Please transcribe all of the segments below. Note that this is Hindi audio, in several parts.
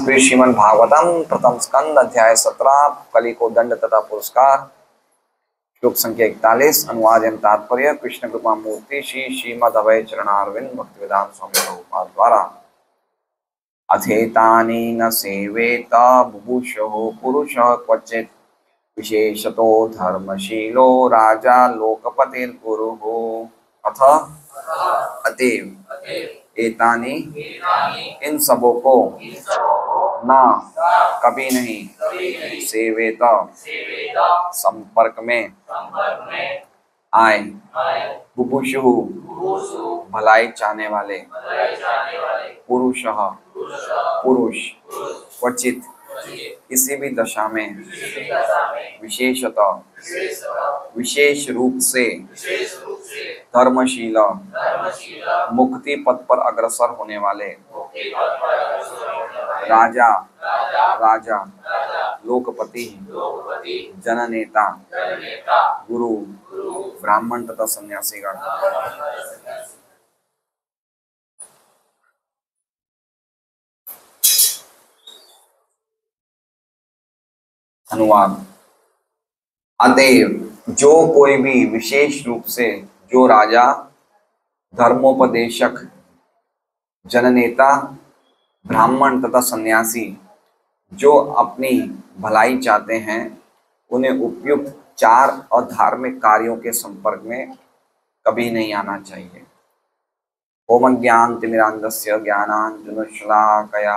श्री श्रीमद् भागवतम प्रथम स्कंद अध्याय 17 कली को दंड तथा पुरस्कार श्लोक संख्या 41 अनुवाद एवं तात्पर्य कृष्ण कृपा मूर्ति श्री श्रीमद् अभय चरणारविंद भक्तिवेदांत स्वामी प्रभुपाद द्वारा अथेतानि न सेवेत बुभुषो पुरुषः क्वचित् विशेषतो धर्मशीलो राजा लोकपतिर्गुरुः अथ अतएव एतानि इन सबों को ना कभी नहीं सेवेत संपर्क में आए बुभुषु भलाई चाहने वाले पुरुषः पुरुष क्वचित किसी भी दशा में विशेषतः विशेष रूप से धर्मशील मुक्ति पथ पर अग्रसर होने वाले राजा राजा लोकपति जननेता गुरु ब्राह्मण तथा सन्यासीगण अनुवाद अतएव जो कोई भी विशेष रूप से जो राजा धर्मोपदेशक जननेता ब्राह्मण तथा सन्यासी जो अपनी भलाई चाहते हैं उन्हें उपयुक्त चार अधार्मिक कार्यों के संपर्क में कभी नहीं आना चाहिए। ओम ज्ञानतिमिरान्धस्य ज्ञानाञ्जनशलाकया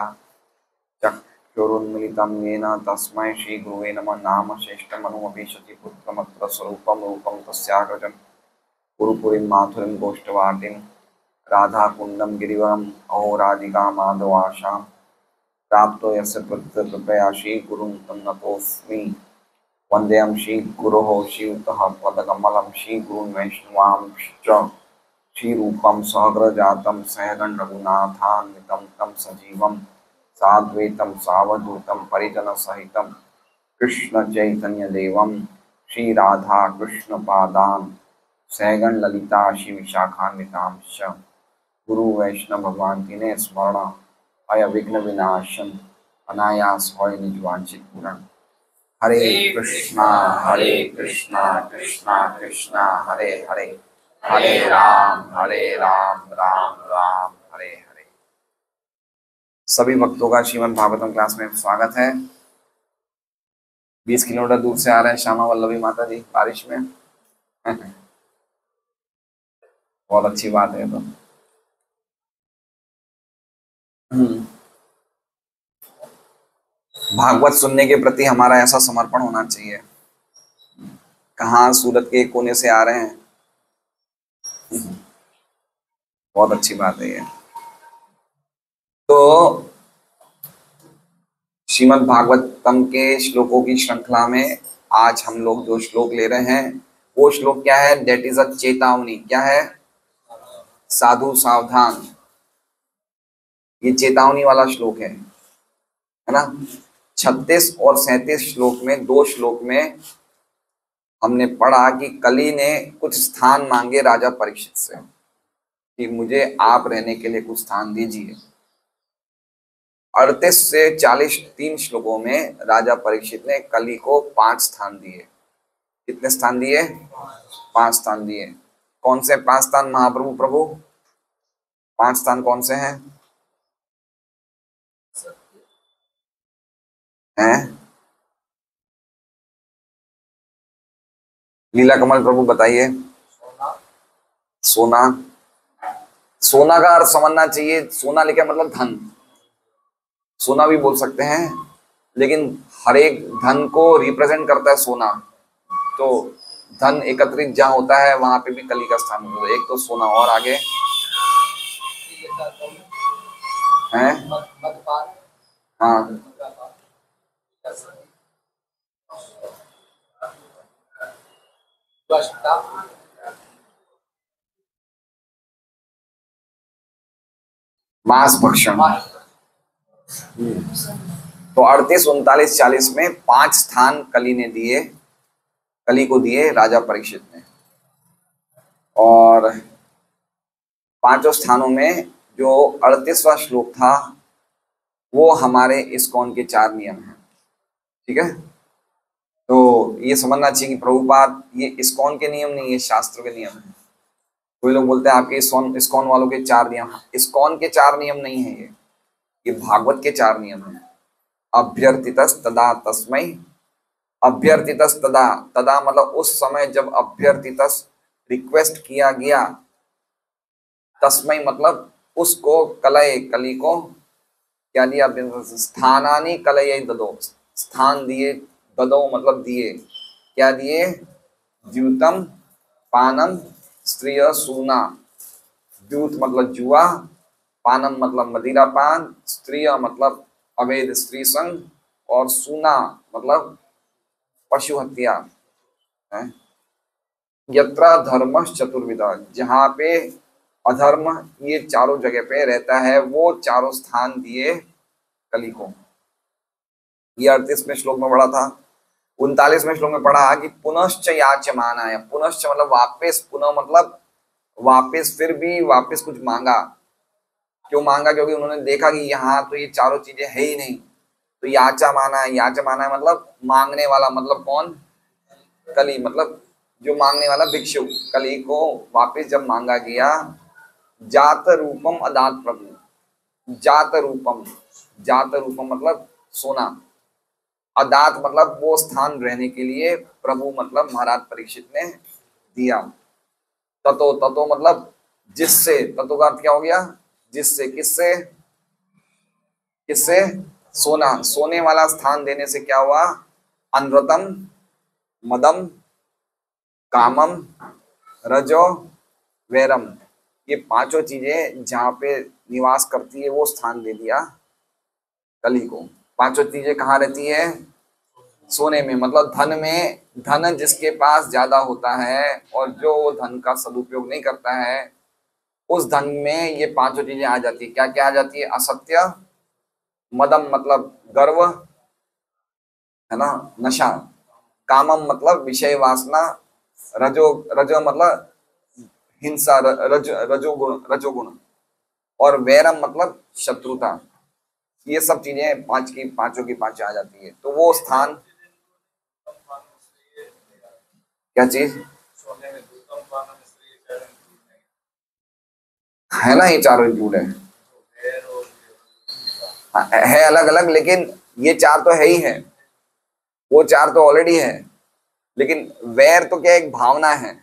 चक्षुरुन्मीलितं येन तस्मै श्रीगुरुवे नमः। नाम श्रेष्ठमनुमभिषति पुत्रमत्र स्वरूपं रूपं तस्याग्रजं गुरुपुरीं माथुरीं गोष्ठवाटिं राधाकुण्डं गिरिवरम् अहोराधिका माधवाशां प्राप्तो यस्य कृपया श्रीगुरुं तं नतोऽस्मि। वन्देऽहं श्रीगुरोः श्रीयुतः पदकमलं श्रीगुरून् वैष्णवांश्च श्रीरूपं सहग्रजातं सहगण रघुनाथान्वितं तं सजीवं साद्वैतं सावधूतं परिजनसहितं कृष्णचैतन्यदेवं श्रीराधा कृष्णपादान् सहगण ललिता श्री विशाखान्वितांश्च गुरु वैष्णव भगवान तीने स्मरण अय विघ्न विनाशन अनायास होय निज वांछित पूर्ण। हरे कृष्णा कृष्णा कृष्णा हरे हरे हरे राम राम राम हरे हरे। सभी भक्तों का श्रीमद् भागवतम क्लास में स्वागत है। 20 किलोमीटर दूर से आ रहे हैं श्यामा वल्लभी माता जी बारिश में बहुत अच्छी बात है। तो भागवत सुनने के प्रति हमारा ऐसा समर्पण होना चाहिए। कहाँ सूरत के कोने से आ रहे हैं, बहुत अच्छी बात है ये। तो श्रीमद् भागवतम के श्लोकों की श्रृंखला में आज हम लोग जो श्लोक ले रहे हैं वो श्लोक क्या है? दैट इज अ चेतावनी। क्या है? साधु सावधान। ये चेतावनी वाला श्लोक है ना। 36 और 37 श्लोक में, 2 श्लोक में हमने पढ़ा कि कली ने कुछ स्थान मांगे राजा परीक्षित से कि मुझे आप रहने के लिए कुछ स्थान दीजिए। 38 से 40 3 श्लोकों में राजा परीक्षित ने कली को 5 स्थान दिए। कितने स्थान दिए? 5 स्थान दिए। कौन से 5 स्थान महाप्रभु? प्रभु 5 स्थान कौन से हैं? लीला कमल प्रभु बताइए। सोना। सोना का अर्थ समझना चाहिए। सोना लिखा मतलब धन। सोना भी बोल सकते हैं, लेकिन हर एक धन को रिप्रेजेंट करता है सोना। तो धन एकत्रित जहां होता है वहां पे भी कली का स्थान होता है। एक तो सोना, और आगे हैं? हाँ, मांस भक्षण। तो 38, 39, 40 में 5 स्थान कली ने दिए, कली को दिए राजा परीक्षित ने। और 5 स्थानों में जो 38वां श्लोक था वो हमारे इस्कॉन के 4 नियम हैं। ठीक है, तो ये समझना चाहिए कि प्रभुपाद ये इस्कॉन के नियम नहीं, ये शास्त्र के नियम है। कोई लोग बोलते हैं आपके इस्कॉन वालों के 4 नियम, इस्कॉन के 4 नियम नहीं है ये भागवत के 4 नियम है। अभ्यर्थितस तदा तस्मै, अभ्यर्थितस तदा, तदा मतलब उस समय जब अभ्यर्थितस रिक्वेस्ट किया गया, तस्मै मतलब उसको, कलय कली को क्या दिया, स्थानानि कलय ददो, स्थान दिए, ददो मतलब दिए, क्या दिए, द्यूतम पानम स्त्रिय सूना, द्यूत मतलब जुआ, पानम मतलब मदिरा पान, स्त्रिय मतलब अवैध स्त्री संग, और सूना मतलब पशु हत्या है। यत्रा धर्म चतुर्विधा, जहाँ पे अधर्म ये चारों जगह पे रहता है, वो चारों स्थान दिए कली को। ये 38वें श्लोक में पढ़ा था। 39वें श्लोक में पढ़ा कि पुनश्च याचमाना है, पुनश्च मतलब वापस, पुनः मतलब वापस, फिर भी वापस कुछ मांगा। क्यों मांगा? क्योंकि उन्होंने देखा कि यहाँ तो ये चारों चीजें है ही नहीं, तो याचा माना है। याचा माना है मतलब मांगने वाला, मतलब कौन? कली, मतलब जो मांगने वाला भिक्षु। कली को वापस जब मांगा गया, जात रूपम अदात प्रभु, जात रूपम, जात रूपम मतलब सोना, अदात मतलब वो स्थान रहने के लिए प्रभु मतलब महाराज परीक्षित ने दिया। ततो, ततो मतलब जिससे, ततो का अर्थ क्या हो गया? जिससे, किससे? किससे? सोना, सोने वाला स्थान देने से क्या हुआ? अनृतम, मदम, कामम, रजो, वैरम, ये पांचों चीजें जहां पे निवास करती है वो स्थान दे दिया कली को। पांचों चीजें कहाँ रहती है? सोने में, मतलब धन में। धन जिसके पास ज्यादा होता है और जो धन का सदुपयोग नहीं करता है, उस धन में ये पांचों चीजें आ जाती है। क्या क्या आ जाती है? असत्य, मदम मतलब गर्व है ना, नशा, कामम मतलब विषय वासना, रजो, रजो मतलब हिंसा, रजोगुण, रजोगुण, और वैरम मतलब शत्रुता। ये सब चीजें पांचों की पांचों आ जाती है। तो वो स्थान, क्या चीज है ना, ये चारों इंक्लूड है। है अलग अलग, लेकिन ये 4 तो है ही है, वो 4 तो ऑलरेडी है। लेकिन वैर तो क्या, एक भावना है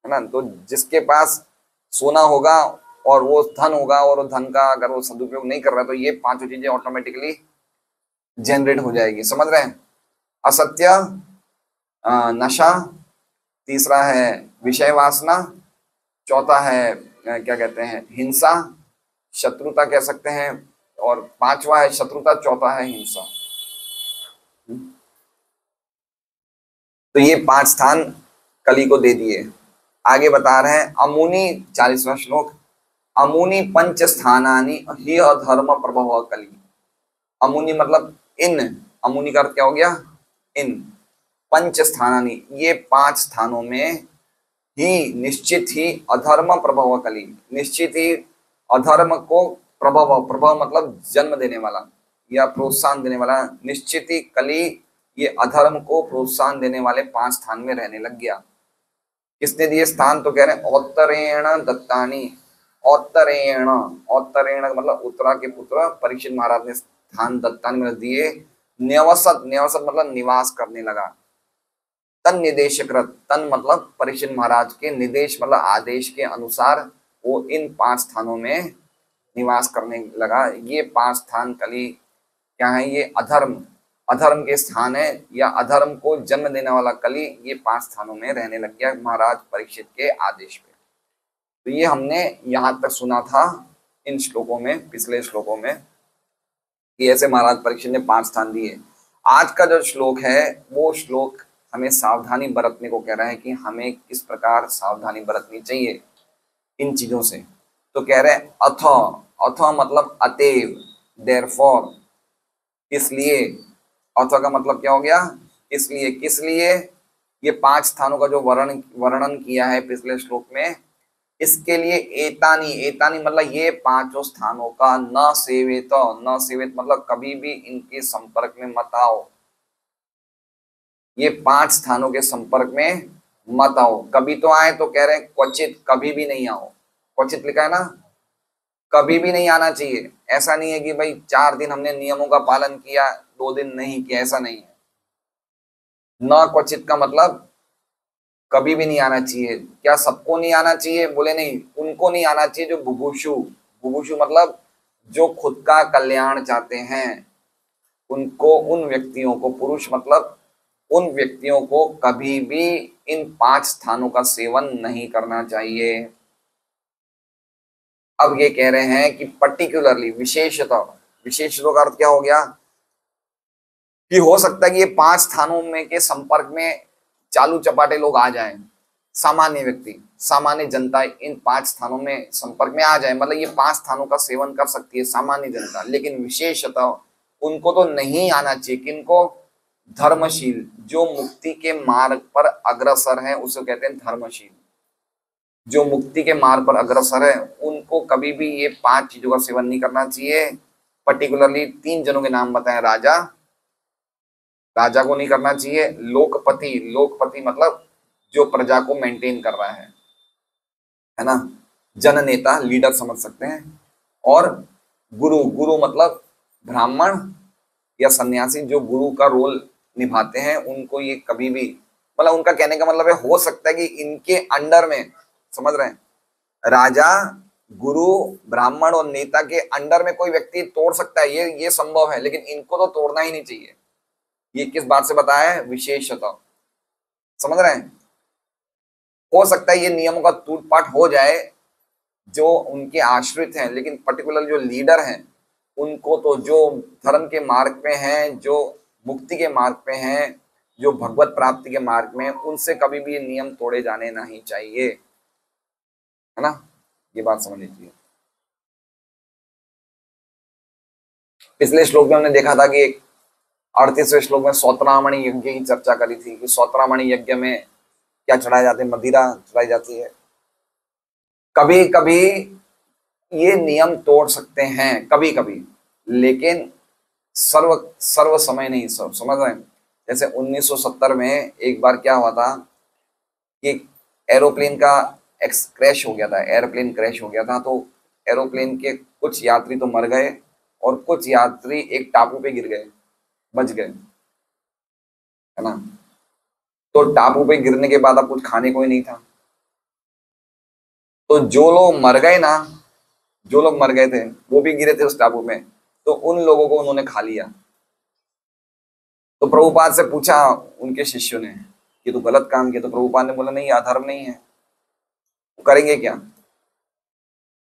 ना। तो जिसके पास सोना होगा और वो धन होगा, और वो धन का अगर वो सदुपयोग नहीं कर रहा, तो ये पांचों चीजें ऑटोमेटिकली जनरेट हो जाएगी। समझ रहे हैं? असत्य, नशा, तीसरा है विषय वासना, चौथा है क्या कहते हैं, हिंसा, शत्रुता कह सकते हैं, और पांचवा है शत्रुता, चौथा है हिंसा। तो ये 5 स्थान कली को दे दिए। आगे बता रहे हैं अमुनि, 40वां श्लोक, अमुनि पंच स्थानानि ही अधर्म प्रभव कली। अमुनि मतलब इन, अमुनि का अर्थ क्या हो गया? इन, पंच स्थानानि ये 5 स्थानों में, ही निश्चित ही अधर्म प्रभव कली, निश्चित ही अधर्म को प्रभव, प्रभव मतलब जन्म देने वाला या प्रोत्साहन देने वाला, निश्चित ही कली ये अधर्म को प्रोत्साहन देने वाले 5 स्थान में रहने लग गया। किसने दिए स्थान? तो कह रहे हैं औत्तरेण दत्तानी, औत्तरेण, औत्तरेण मतलब उत्तरा के पुत्र परीक्षित महाराज ने स्थान दत्तानी में दिए। न्यवसत, न्यवसत मतलब निवास करने लगा। तन निदेशकृत, तन मतलब परीक्षित महाराज के, निदेश मतलब आदेश के अनुसार वो इन 5 स्थानों में निवास करने लगा। ये 5 स्थान कली क्या है? ये अधर्म, अधर्म के स्थान है, या अधर्म को जन्म देने वाला कली ये 5 स्थानों में रहने लग गया महाराज परीक्षित के आदेश पे। तो ये हमने यहाँ तक सुना था इन श्लोकों में, पिछले श्लोकों में, कि ऐसे महाराज परीक्षित ने 5 स्थान दिए। आज का जो श्लोक है वो श्लोक हमें सावधानी बरतने को कह रहा है कि हमें किस प्रकार सावधानी बरतनी चाहिए इन चीजों से। तो कह रहे हैं अथ, अथ मतलब अतएव, देयरफॉर, इसलिए। अथ का मतलब क्या हो गया? इसलिए। किस लिए? ये 5 स्थानों का जो वर्णन किया है पिछले श्लोक में, इसके लिए एतानी, एतानी मतलब ये पांचों स्थानों का न सेवित, न सेवित मतलब कभी भी इनके संपर्क में मत आओ। ये 5 स्थानों के संपर्क में मत आओ। कभी तो आए तो कह रहे हैं क्वचित, कभी भी नहीं आओ। क्वचित लिखा है ना, कभी भी नहीं आना चाहिए। ऐसा नहीं है कि भाई 4 दिन हमने नियमों का पालन किया, 2 दिन नहीं किया, ऐसा नहीं है। न क्वचित का मतलब कभी भी नहीं आना चाहिए। क्या सबको नहीं आना चाहिए? बोले नहीं, उनको नहीं आना चाहिए जो बुभुक्षु, बुभुक्षु मतलब जो खुद का कल्याण चाहते हैं, उनको, उन व्यक्तियों को, पुरुष मतलब उन व्यक्तियों को कभी भी इन 5 स्थानों का सेवन नहीं करना चाहिए। अब ये कह रहे हैं कि पर्टिकुलरली, विशेषतः, विशेषतः का अर्थ क्या हो गया कि हो सकता है कि ये 5 स्थानों में के संपर्क में चालू चपाटे लोग आ जाएं, सामान्य व्यक्ति, सामान्य जनता इन 5 स्थानों में संपर्क में आ जाए, मतलब ये 5 स्थानों का सेवन कर सकती है सामान्य जनता, लेकिन विशेषतः उनको तो नहीं आना चाहिए। किनको? धर्मशील, जो मुक्ति के मार्ग पर अग्रसर है उसे कहते हैं धर्मशील। जो मुक्ति के मार्ग पर अग्रसर है उनको कभी भी ये 5 चीजों का सेवन नहीं करना चाहिए। पर्टिकुलरली 3 जनों के नाम बताएं। राजा, राजा को नहीं करना चाहिए। लोकपति, लोकपति मतलब जो प्रजा को मेंटेन कर रहा है ना, जननेता, लीडर समझ सकते हैं। और गुरु, गुरु मतलब ब्राह्मण या सन्यासी जो गुरु का रोल निभाते हैं, उनको ये कभी भी, मतलब उनका कहने का मतलब है हो सकता है कि इनके अंडर में, समझ रहे हैं, राजा, गुरु, ब्राह्मण और नेता के अंडर में कोई व्यक्ति तोड़ सकता है, ये संभव है, लेकिन इनको तो तोड़ना ही नहीं चाहिए। ये किस बात से बताया है? विशेषतः, समझ रहे हैं। हो सकता है ये नियमों का टूट-पाट हो जाए जो उनके आश्रित हैं, लेकिन पर्टिकुलर जो लीडर हैं उनको तो, जो धर्म के मार्ग पे हैं, जो मुक्ति के मार्ग पे हैं, जो भगवत प्राप्ति के मार्ग में, उनसे कभी भी ये नियम तोड़े जाने नहीं चाहिए, है ना। ये बात समझ लीजिए। पिछले श्लोक में हमने देखा था कि 38वें श्लोक में सौत्रामणि यज्ञ की चर्चा करी थी कि सौत्रामणि यज्ञ में क्या चढ़ाए जाते हैं? मदिरा चढ़ाई जाती है। कभी कभी ये नियम तोड़ सकते हैं, कभी कभी, लेकिन सर्व सर्व समय नहीं, सब समझ रहे हैं। जैसे 1970 में एक बार क्या हुआ था कि एरोप्लेन का क्रैश हो गया था, एयरप्लेन क्रैश हो गया था। तो एरोप्लेन के कुछ यात्री तो मर गए और कुछ यात्री एक टापू पे गिर गए, बच गए, है ना। तो टापू पे गिरने के बाद अब कुछ खाने को ही नहीं था। तो जो लोग मर गए ना, जो लोग मर गए थे वो भी गिरे थे उस टापू में, तो उन लोगों को उन्होंने खा लिया। तो प्रभुपाद से पूछा उनके शिष्यों ने कि तो गलत काम किया। तो प्रभुपाद ने बोला नहीं, अधर्म नहीं है। वो करेंगे क्या?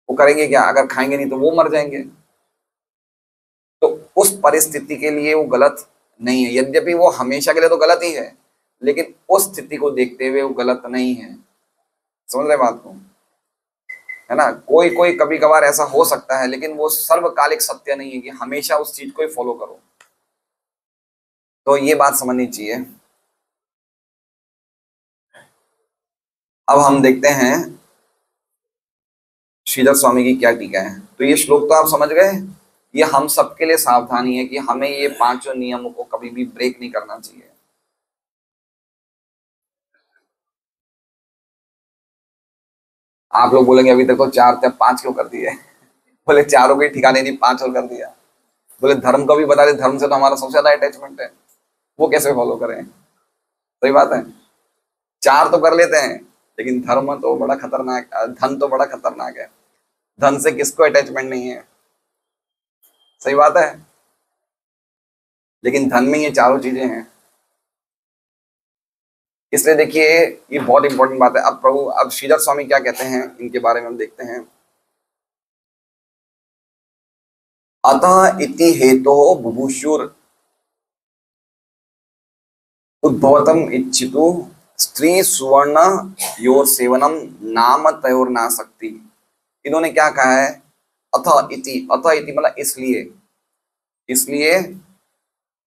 वो करेंगे क्या? अगर खाएंगे नहीं तो वो मर जाएंगे। तो उस परिस्थिति के लिए वो गलत नहीं है, यद्यपि वो हमेशा के लिए तो गलत ही है, लेकिन उस स्थिति को देखते हुए वो गलत नहीं है। समझ रहे बात को, है ना। कोई कोई कभी कभार ऐसा हो सकता है, लेकिन वो सर्वकालिक सत्य नहीं है कि हमेशा उस चीज को ही फॉलो करो। तो ये बात समझनी चाहिए। अब हम देखते हैं श्रीधर स्वामी की क्या टीका है। तो ये श्लोक तो आप समझ गए। ये हम सबके लिए सावधानी है कि हमें ये 5 नियमों को कभी भी ब्रेक नहीं करना चाहिए। आप लोग बोलेंगे अभी तक तो 4 थे, 5 क्यों कर दिए? बोले चारों के ठिकाने नहीं, 5 और कर दिया। बोले धर्म को भी बता दे, धर्म से तो हमारा सबसे ज्यादा अटैचमेंट है, वो कैसे फॉलो करें? सही बात है। 4 तो कर लेते हैं, लेकिन धर्म तो बड़ा खतरनाक, धन तो बड़ा खतरनाक है। धन से किसको अटैचमेंट नहीं है? सही बात है। लेकिन धन में ये चारों चीजें हैं। इसलिए देखिए ये बहुत इंपॉर्टेंट बात है। अब प्रभु, अब श्रीधर स्वामी क्या कहते हैं इनके बारे में हम देखते हैं। अतः इति हेतो बुभुषुर उद्भवतम इच्छितु स्त्री सुवर्ण योर सेवनम नाम तयोर नासक्ति। इन्होंने क्या कहा है? अतः इति, अतः इति मतलब इसलिए, इसलिए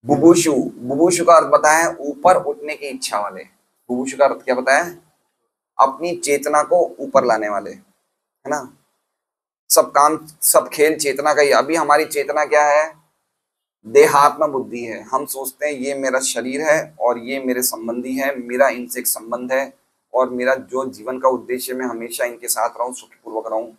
बुभुषु, बुभुषु का अर्थ बताया ऊपर उठने की इच्छा वाले। बुभुषु का अर्थ क्या बताया? अपनी चेतना को ऊपर लाने वाले। है ना। सब काम सब खेल चेतना का ही। अभी हमारी चेतना क्या है, देहात्म बुद्धि है। हम सोचते हैं ये मेरा शरीर है और ये मेरे संबंधी है, मेरा इनसे एक संबंध है और मेरा जो जीवन का उद्देश्य, मैं हमेशा इनके साथ रहूं, सुखपूर्वक रहूं,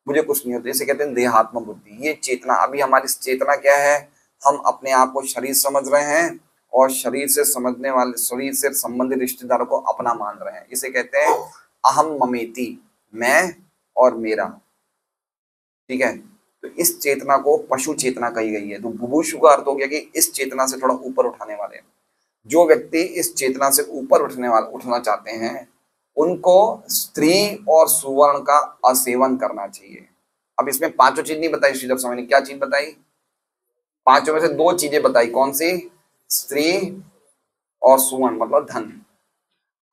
मुझे कुछ नहीं होता। इसे कहते हैं देहात्म बुद्धि। ये चेतना, अभी हमारी चेतना क्या है, हम अपने आप को शरीर समझ रहे हैं और शरीर से समझने वाले, शरीर से संबंधित रिश्तेदारों को अपना मान रहे हैं। इसे कहते हैं अहम ममेति, मैं और मेरा। ठीक है, तो इस चेतना को पशु चेतना कही गई है। तो बुभुक्षु का अर्थ हो गया कि इस चेतना से थोड़ा ऊपर उठाने वाले। जो व्यक्ति इस चेतना से ऊपर उठना चाहते हैं, उनको स्त्री और सुवर्ण का असेवन करना चाहिए। अब इसमें पांचों चीज नहीं बताई श्रीधर स्वामी ने। क्या चीज बताई? पांचों में से दो चीजें बताई। कौन सी? स्त्री और सुवर्ण मतलब धन।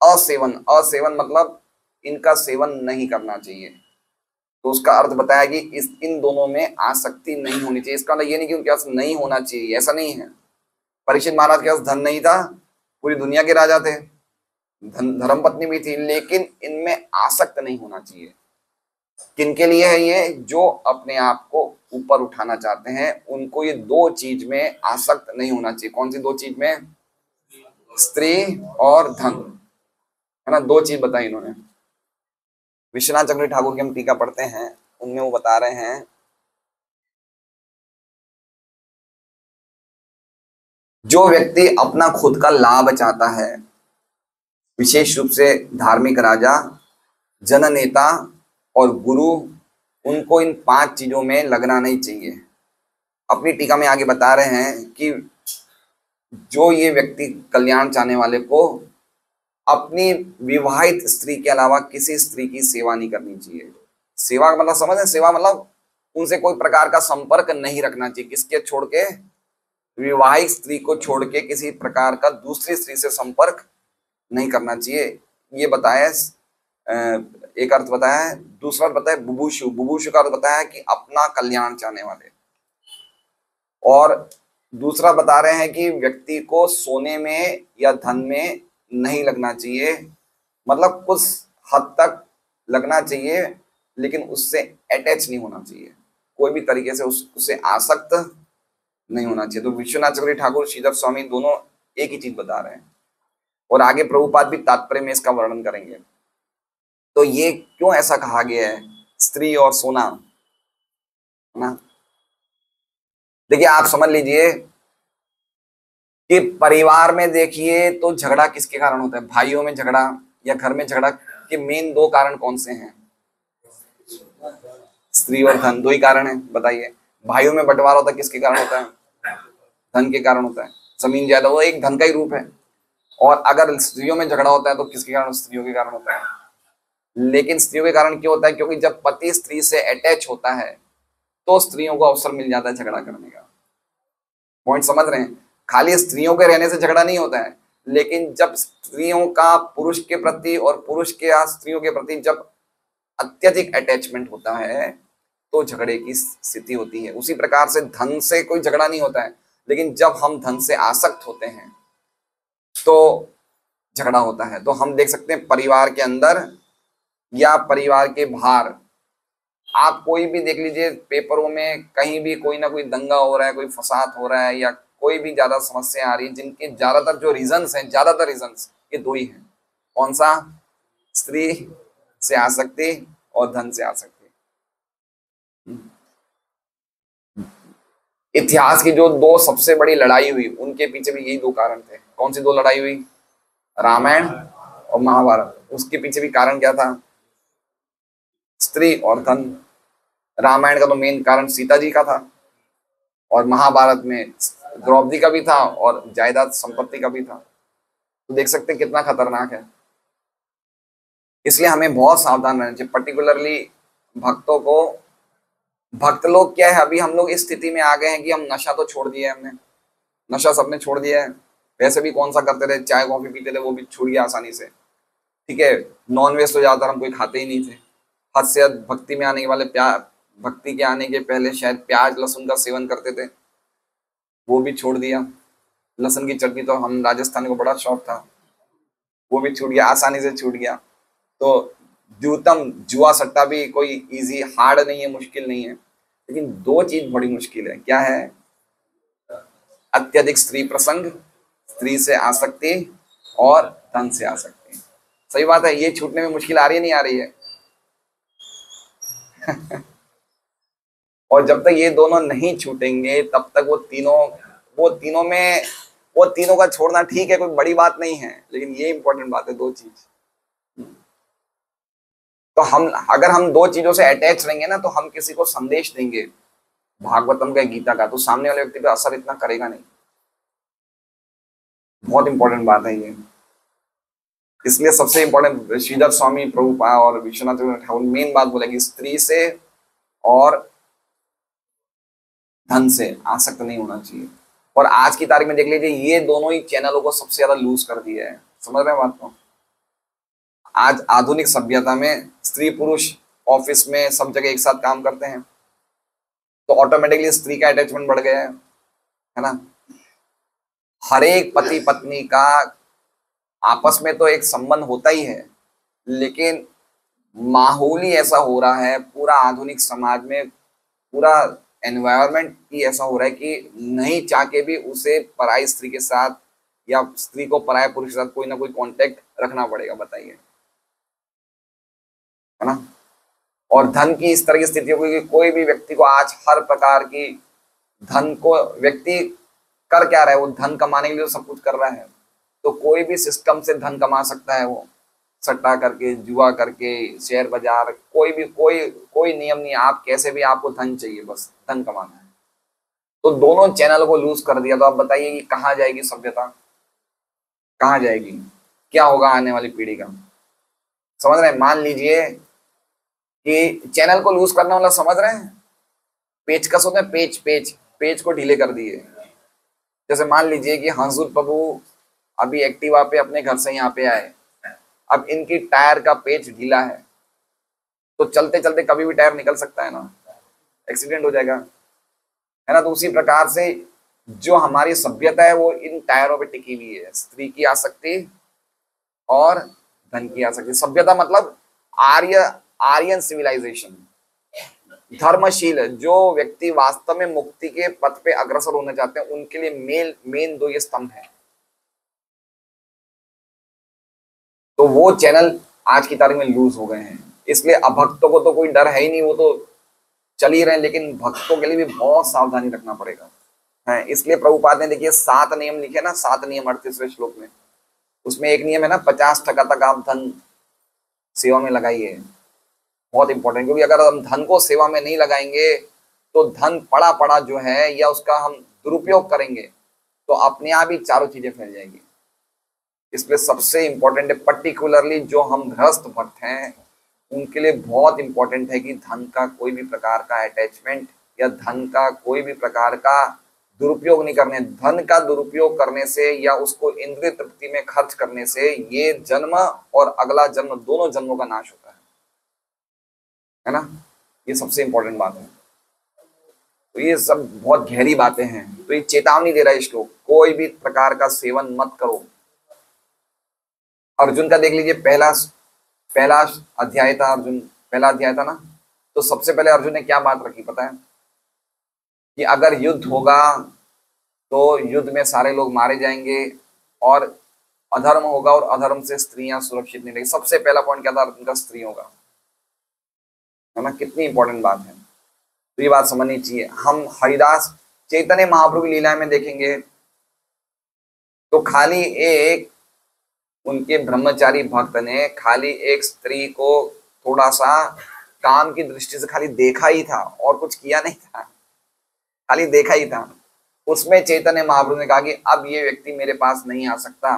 असेवन, असेवन मतलब इनका सेवन नहीं करना चाहिए। तो उसका अर्थ बताया कि इन दोनों में आसक्ति नहीं होनी चाहिए। इसका मतलब ये नहीं कि उनके पास नहीं होना चाहिए, ऐसा नहीं है। परीक्षित महाराज के पास धन नहीं था, पूरी दुनिया के राजा थे, धर्म पत्नी भी थी, लेकिन इनमें आसक्त नहीं होना चाहिए। किनके लिए है ये? जो अपने आप को ऊपर उठाना चाहते हैं, उनको ये दो चीज में आसक्त नहीं होना चाहिए। कौन सी दो चीज में? स्त्री और धन, है ना। दो चीज बताई इन्होंने। विश्वनाथ चक्रवर्ती ठाकुर की हम टीका पढ़ते हैं, उनमें वो बता रहे हैं, जो व्यक्ति अपना खुद का लाभ चाहता है, विशेष रूप से धार्मिक राजा, जननेता और गुरु, उनको इन पांच चीजों में लगना नहीं चाहिए। अपनी टीका में आगे बता रहे हैं कि जो ये व्यक्ति कल्याण चाहने वाले को अपनी विवाहित स्त्री के अलावा किसी स्त्री की सेवा नहीं करनी चाहिए। सेवा का मतलब समझ है? सेवा मतलब उनसे कोई प्रकार का संपर्क नहीं रखना चाहिए। किसके छोड़ के? विवाहित स्त्री को छोड़ के किसी प्रकार का दूसरी स्त्री से संपर्क नहीं करना चाहिए। ये बताया, एक अर्थ बताया है। दूसरा अर्थ बताया बुभुक्षु। बुभुक्षु का अर्थ बताया कि अपना कल्याण चाहने वाले। और दूसरा बता रहे हैं कि व्यक्ति को सोने में या धन में नहीं लगना चाहिए, मतलब कुछ हद तक लगना चाहिए, लेकिन उससे अटैच नहीं होना चाहिए, कोई भी तरीके से उससे आसक्त नहीं होना चाहिए। तो विश्वनाथ चक्रवर्ती ठाकुर, श्रीधर स्वामी दोनों एक ही चीज बता रहे हैं और आगे प्रभुपाद भी तात्पर्य में इसका वर्णन करेंगे। तो ये क्यों ऐसा कहा गया है, स्त्री और सोना, है ना। देखिए आप समझ लीजिए कि परिवार में देखिए तो झगड़ा किसके कारण होता है? भाइयों में झगड़ा या घर में झगड़ा के मेन दो कारण कौन से हैं? स्त्री और धन, दो ही कारण है, बताइए। भाइयों में बंटवारा होता है, किसके कारण होता है? धन के कारण होता है। जमीन ज्यादा, वो एक धन का ही रूप है। और अगर स्त्रियों में झगड़ा होता है तो किसके कारण? स्त्रियों के कारण होता है। लेकिन स्त्रियों के कारण क्यों होता है? क्योंकि जब पति स्त्री से अटैच होता है तो स्त्रियों को अवसर मिल जाता है झगड़ा करने का। पॉइंट समझ रहे हैं? खाली स्त्रियों के रहने से झगड़ा नहीं होता है, लेकिन जब स्त्रियों का पुरुष के प्रति और पुरुष के स्त्रियों के प्रति जब अत्यधिक अटैचमेंट होता है तो झगड़े की स्थिति होती है। उसी प्रकार से धन से कोई झगड़ा नहीं होता है, लेकिन जब हम धन से आसक्त होते हैं तो झगड़ा होता है। तो हम देख सकते हैं परिवार के अंदर या परिवार के बाहर, आप कोई भी देख लीजिए, पेपरों में कहीं भी कोई ना कोई दंगा हो रहा है, कोई फसाद हो रहा है, या कोई भी ज्यादा समस्या आ रही है, जिनके ज्यादातर जो रीजंस हैं, ज्यादातर रीजंस ये दो ही हैं। कौन सा? स्त्री से आसक्ति और धन से आसक्ति। इतिहास की जो दो सबसे बड़ी लड़ाई हुई, उनके पीछे भी यही दो कारण थे। कौन सी दो लड़ाई हुई? रामायण और महाभारत। उसके पीछे भी कारण क्या था? स्त्री और धन। रामायण का तो मेन कारण सीता जी का था, और महाभारत में द्रौपदी का भी था और जायदाद संपत्ति का भी था। तो देख सकते हैं कितना खतरनाक है। इसलिए हमें बहुत सावधान रहना चाहिए, पर्टिकुलरली भक्तों को। भक्त लोग क्या है, अभी हम लोग इस स्थिति में आ गए हैं कि हम नशा तो छोड़ दिया है, हमने नशा सबने छोड़ दिया है। वैसे भी कौन सा करते थे, चाय कॉफी पीते थे, वो भी छूट गया आसानी से। ठीक है, नॉन वेज तो ज्यादातर हम कोई खाते ही नहीं थे। हद से हद भक्ति में आने के वाले भक्ति के आने के पहले शायद प्याज लहसुन का सेवन करते थे, वो भी छोड़ दिया। लहसुन की चटनी तो हम राजस्थान को बड़ा शौक था, वो भी छूट गया, आसानी से छूट गया। तो द्यूतम, जुआ सट्टा भी कोई इजी हार्ड नहीं है, मुश्किल नहीं है, लेकिन दो चीज बड़ी मुश्किल है। क्या है? अत्यधिक स्त्री प्रसंग, स्त्री से आसक्ति, और धन से आसक्ति। सही बात है, ये छूटने में मुश्किल आ रही है, नहीं आ रही है? और जब तक ये दोनों नहीं छूटेंगे तब तक वो तीनों का छोड़ना ठीक है, कोई बड़ी बात नहीं है, लेकिन ये इंपॉर्टेंट बात है, दो चीज। तो अगर हम दो चीजों से अटैच रहेंगे ना, तो हम किसी को संदेश देंगे भागवतम का, गीता का, तो सामने वाले व्यक्ति पे असर इतना करेगा नहीं। बहुत इंपॉर्टेंट बात है ये। इसलिए सबसे इंपॉर्टेंट श्रीधर स्वामी प्रभुपाद और विश्वनाथ ठाकुर मेन बात बोलेगी, स्त्री से और धन से आसक्त नहीं होना चाहिए। और आज की तारीख में देख लीजिए, ये दोनों ही चैनलों को सबसे ज्यादा लूज कर दिया है। समझ रहे हैं बात को? आज आधुनिक सभ्यता में स्त्री पुरुष ऑफिस में सब जगह एक साथ काम करते हैं, तो ऑटोमेटिकली स्त्री का अटैचमेंट बढ़ गया है ना? हर एक पति पत्नी का आपस में तो एक संबंध होता ही है, लेकिन माहौल ही ऐसा हो रहा है, पूरा आधुनिक समाज में पूरा एनवायरनमेंट ही ऐसा हो रहा है कि नहीं चाह के भी उसे पराई स्त्री के साथ या स्त्री को पराये पुरुष के साथ कोई ना कोई कांटेक्ट रखना पड़ेगा। बताइए, है ना? और धन की इस तरह की स्थिति हो गई कि कोई भी व्यक्ति को आज हर प्रकार की धन को व्यक्ति कर क्या रहा है, वो धन कमाने के लिए तो सब कुछ कर रहा है, तो कोई भी सिस्टम से धन कमा सकता है, वो सट्टा करके, जुआ करके, शेयर बाजार, कोई नियम नहीं, आप कैसे भी, आपको धन चाहिए, बस धन कमाना है। तो दोनों चैनल को लूज कर दिया, तो आप बताइए कि कहाँ जाएगी सभ्यता, कहाँ जाएगी, क्या होगा आने वाली पीढ़ी का? समझ रहे हैं? मान लीजिए कि चैनल को लूज करना वाला, समझ रहे हैं, पेचकस होते हैं, पेच को ढीले कर दिए। जैसे मान लीजिए कि हंसुर प्रभु अभी एक्टिवा पे अपने घर से यहाँ पे आए, अब इनकी टायर का पेच ढीला है, तो चलते चलते कभी भी टायर निकल सकता है ना, एक्सीडेंट हो जाएगा, है ना? तो उसी प्रकार से जो हमारी सभ्यता है वो इन टायरों पे टिकी हुई है, स्त्री की आसक्ति और धन की आसक्ति। सभ्यता मतलब आर्यन सिविलाइजेशन, धर्मशील, जो व्यक्ति वास्तव में मुक्ति के पथ पे अग्रसर होना चाहते हैं, उनके लिए मेन दो ये स्तंभ है। तो वो चैनल आज की तारीख में लूज हो गए हैं, इसलिए अभक्तों को तो कोई डर है ही नहीं, वो तो चल ही रहे हैं, लेकिन भक्तों के लिए भी बहुत सावधानी रखना पड़ेगा, है। इसलिए प्रभुपाद ने देखिए 7 नियम लिखे ना, 7 नियम 38वें श्लोक में, उसमें एक नियम है ना, 50% तक आप धन सेवा में लगाइए। बहुत इंपॉर्टेंट, क्योंकि अगर हम धन को सेवा में नहीं लगाएंगे तो धन पड़ा पड़ा जो है, या उसका हम दुरुपयोग करेंगे तो अपने आप ही चारों चीजें फैल जाएंगी। इसलिए सबसे इंपॉर्टेंट है, पर्टिकुलरली जो हम गृहस्थ भक्त हैं उनके लिए बहुत इंपॉर्टेंट है कि धन का कोई भी प्रकार का अटैचमेंट या धन का कोई भी प्रकार का दुरुपयोग नहीं करने। धन का दुरुपयोग करने से या उसको इंद्रिय तृप्ति में खर्च करने से ये जन्म और अगला जन्म, दोनों जन्मों का नाश होता है ना? ये सबसे इंपॉर्टेंट बात है। तो ये सब बहुत गहरी बातें हैं, तो ये चेतावनी दे रहा है श्लोक, कोई भी प्रकार का सेवन मत करो। अर्जुन का देख लीजिए, पहला अध्याय था, अर्जुन पहला अध्याय था ना, तो सबसे पहले अर्जुन ने क्या बात रखी पता है? कि अगर युद्ध होगा तो युद्ध में सारे लोग मारे जाएंगे, और अधर्म होगा और अधर्म से स्त्रियां सुरक्षित नहीं रहेगी। सबसे पहला पॉइंट क्या था अर्जुन का? स्त्री होगा, है ना? कितनी इंपॉर्टेंट बात है, तो ये बात समझनी चाहिए। हम हरिदास चैतन्य महाप्रभु की लीलाएं में देखेंगे तो खाली एक उनके ब्रह्मचारी भक्त ने खाली एक स्त्री को थोड़ा सा काम की दृष्टि से खाली देखा ही था, और कुछ किया नहीं था, खाली देखा ही था। उसमें चैतन्य महाप्रभु ने कहा कि अब ये व्यक्ति मेरे पास नहीं आ सकता,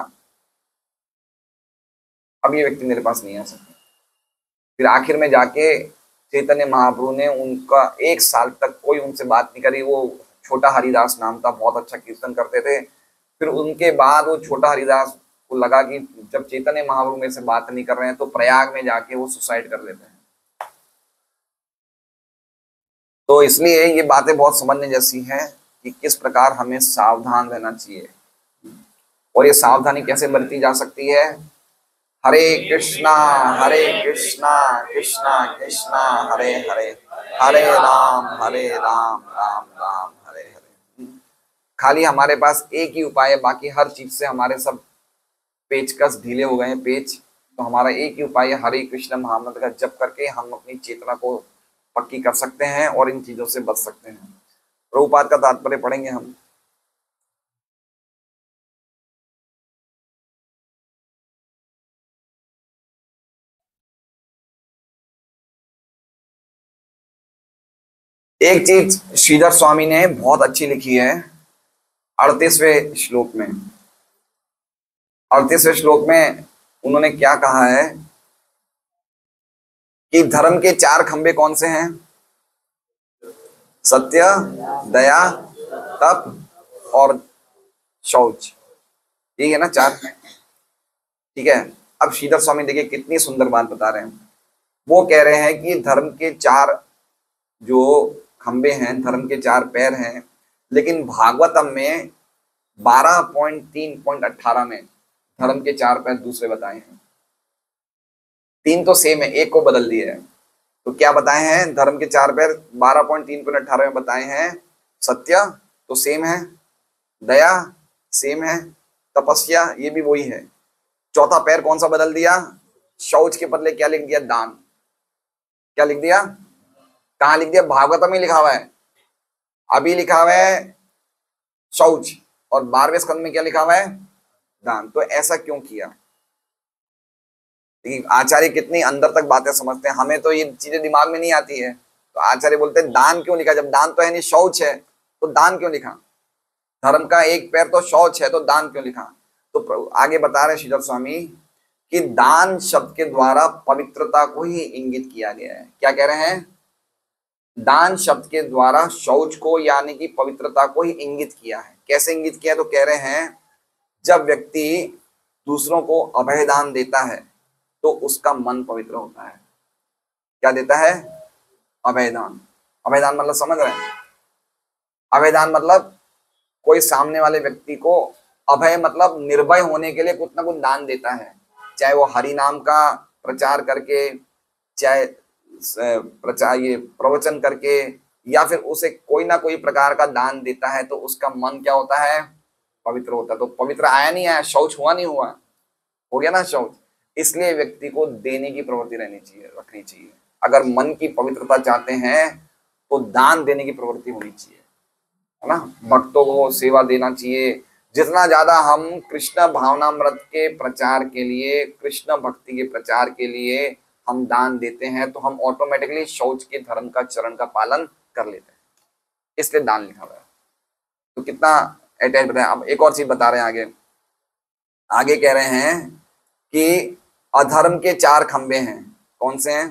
अब ये व्यक्ति मेरे पास नहीं आ सकता। फिर आखिर में जाके चैतन्य महाप्रभु ने उनका 1 साल तक कोई उनसे बात नहीं करी। वो छोटा हरिदास नाम था, बहुत अच्छा कीर्तन करते थे। फिर उनके बाद वो छोटा हरिदास को लगा कि जब चैतन्य महाप्रभु मेरे से बात नहीं कर रहे हैं, तो प्रयाग में जाके वो सुसाइड कर लेते हैं। तो इसलिए ये बातें बहुत समझने जैसी हैं कि किस प्रकार हमें सावधान रहना चाहिए, और ये सावधानी कैसे बरती जा सकती है? हरे कृष्णा कृष्णा कृष्णा हरे हरे, हरे राम राम राम हरे हरे। खाली हमारे पास एक ही उपाय है, बाकी हर चीज से हमारे सब पेचकस ढीले हो गए हैं पेच। तो हमारा एक ही उपाय है, हरे कृष्ण महामंत्र का जप करके हम अपनी चेतना को पक्की कर सकते हैं और इन चीजों से बच सकते हैं। प्रभुपाद का तात्पर्य पढ़ेंगे हम। एक चीज श्रीधर स्वामी ने बहुत अच्छी लिखी है 38वें श्लोक में। 38वें श्लोक में उन्होंने क्या कहा है कि धर्म के चार खंबे कौन से हैं? सत्य, दया, तप और शौच। ठीक है ना, चार। ठीक है। अब श्रीधर स्वामी देखिए कितनी सुंदर बात बता रहे हैं। वो कह रहे हैं कि धर्म के चार जो खंबे हैं, धर्म के चार पैर हैं, लेकिन भागवतम में 12.3.18 में धर्म के चार पैर दूसरे बताए हैं। तीन तो सेम है, एक को बदल दिया है। तो क्या बताए हैं? धर्म के चार पैर 12.3.18 में बताए हैं। सत्य तो सेम है, दया सेम है, तपस्या ये भी वही है। चौथा पैर कौन सा बदल दिया? शौच के बदले क्या लिख दिया? दान। क्या लिख दिया? कहां लिख दिया? भागवतम में लिखा हुआ है। अभी लिखा हुआ है शौच, और 12वें स्कंद में क्या लिखा हुआ है? दान। तो ऐसा क्यों किया? आचार्य कितनी अंदर तक बातें समझते हैं, हमें तो ये चीजें दिमाग में नहीं आती है। तो आचार्य बोलते हैं दान क्यों लिखा? जब दान तो है नहीं, शौच है, तो दान क्यों लिखा? धर्म का एक पैर तो शौच है, तो दान क्यों लिखा? तो आगे बता रहे श्रीधर स्वामी कि दान शब्द के द्वारा पवित्रता को ही इंगित किया गया है। क्या कह रहे हैं? दान शब्द के द्वारा शौच को यानी कि पवित्रता को ही इंगित किया है। कैसे इंगित किया? तो कह रहे हैं जब व्यक्ति दूसरों को अभय दान देता है तो उसका मन पवित्र होता है। क्या देता है? अभयदान। अभयदान मतलब समझ रहे हैं? अभयदान मतलब कोई सामने वाले व्यक्ति को, अभय मतलब निर्भय होने के लिए कुछ ना कुछ दान देता है, चाहे वो हरि नाम का प्रचार करके, चाहे प्रचार ये प्रवचन करके, या फिर उसे कोई ना कोई प्रकार का दान देता है, तो उसका मन क्या होता है? पवित्र होता है। तो पवित्र आया नहीं आया? शौच हुआ नहीं हुआ? हो गया ना शौच। इसलिए व्यक्ति को देने की प्रवृत्ति रहनी चाहिए, रखनी चाहिए। अगर मन की पवित्रता चाहते हैं तो दान देने की प्रवृत्ति होनी चाहिए, है ना। भक्तों को सेवा देना चाहिए। जितना ज्यादा हम कृष्ण भावनामृत के प्रचार के लिए, कृष्ण भक्ति के प्रचार के लिए हम दान देते हैं, तो हम ऑटोमेटिकली शौच के धर्म का चरण का पालन कर लेते हैं। इसलिए दान लिखा हुआ है। तो कितना अटैच बताया। अब एक और चीज बता रहे हैं आगे। आगे कह रहे हैं कि अधर्म के चार खंबे हैं। कौन से हैं?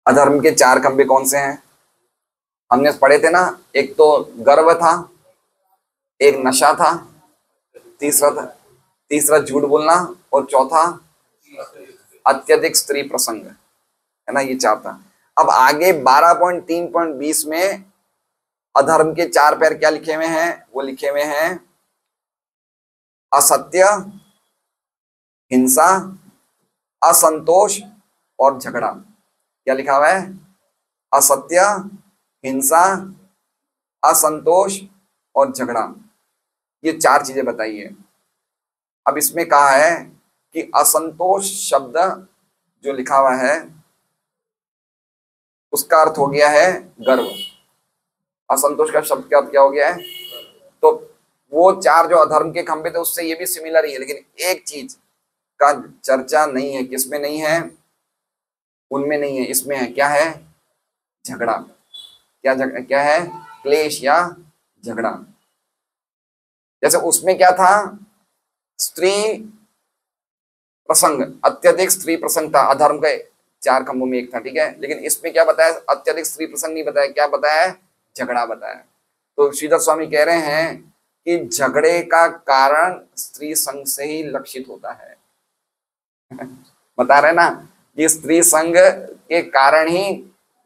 अधर्म के चार खंबे कौन से हैं? हमने पढ़े थे ना। एक तो गर्व था, एक नशा था, तीसरा झूठ बोलना, और चौथा अत्यधिक स्त्री प्रसंग, है ना। ये चार था। अब आगे 12.3.20 में अधर्म के चार पैर क्या लिखे हुए हैं? वो लिखे हुए हैं असत्य, हिंसा, असंतोष और झगड़ा। क्या लिखा हुआ है? असत्य, हिंसा, असंतोष और झगड़ा। ये चार चीजें बताई है। अब इसमें कहा है कि असंतोष शब्द जो लिखा हुआ है उसका अर्थ हो गया है गर्व। असंतोष का शब्द का अर्थ क्या हो गया है? तो वो चार जो अधर्म के खंबे थे उससे ये भी सिमिलर ही है, लेकिन एक चीज का चर्चा नहीं है। किसमें नहीं है? उनमें नहीं है, इसमें है। क्या है? झगड़ा। क्या है? क्लेश या झगड़ा। जैसे उसमें क्या था? स्त्री प्रसंग, अत्यधिक स्त्री प्रसंग था, अधर्म के चार खंभों में एक था। ठीक है, लेकिन इसमें क्या बताया? अत्यधिक स्त्री प्रसंग नहीं बताया। क्या बताया? झगड़ा बताया। तो श्रीधर स्वामी कह रहे हैं कि झगड़े का कारण स्त्री संग से ही लक्षित होता है। बता रहे ना कि स्त्री संग के कारण ही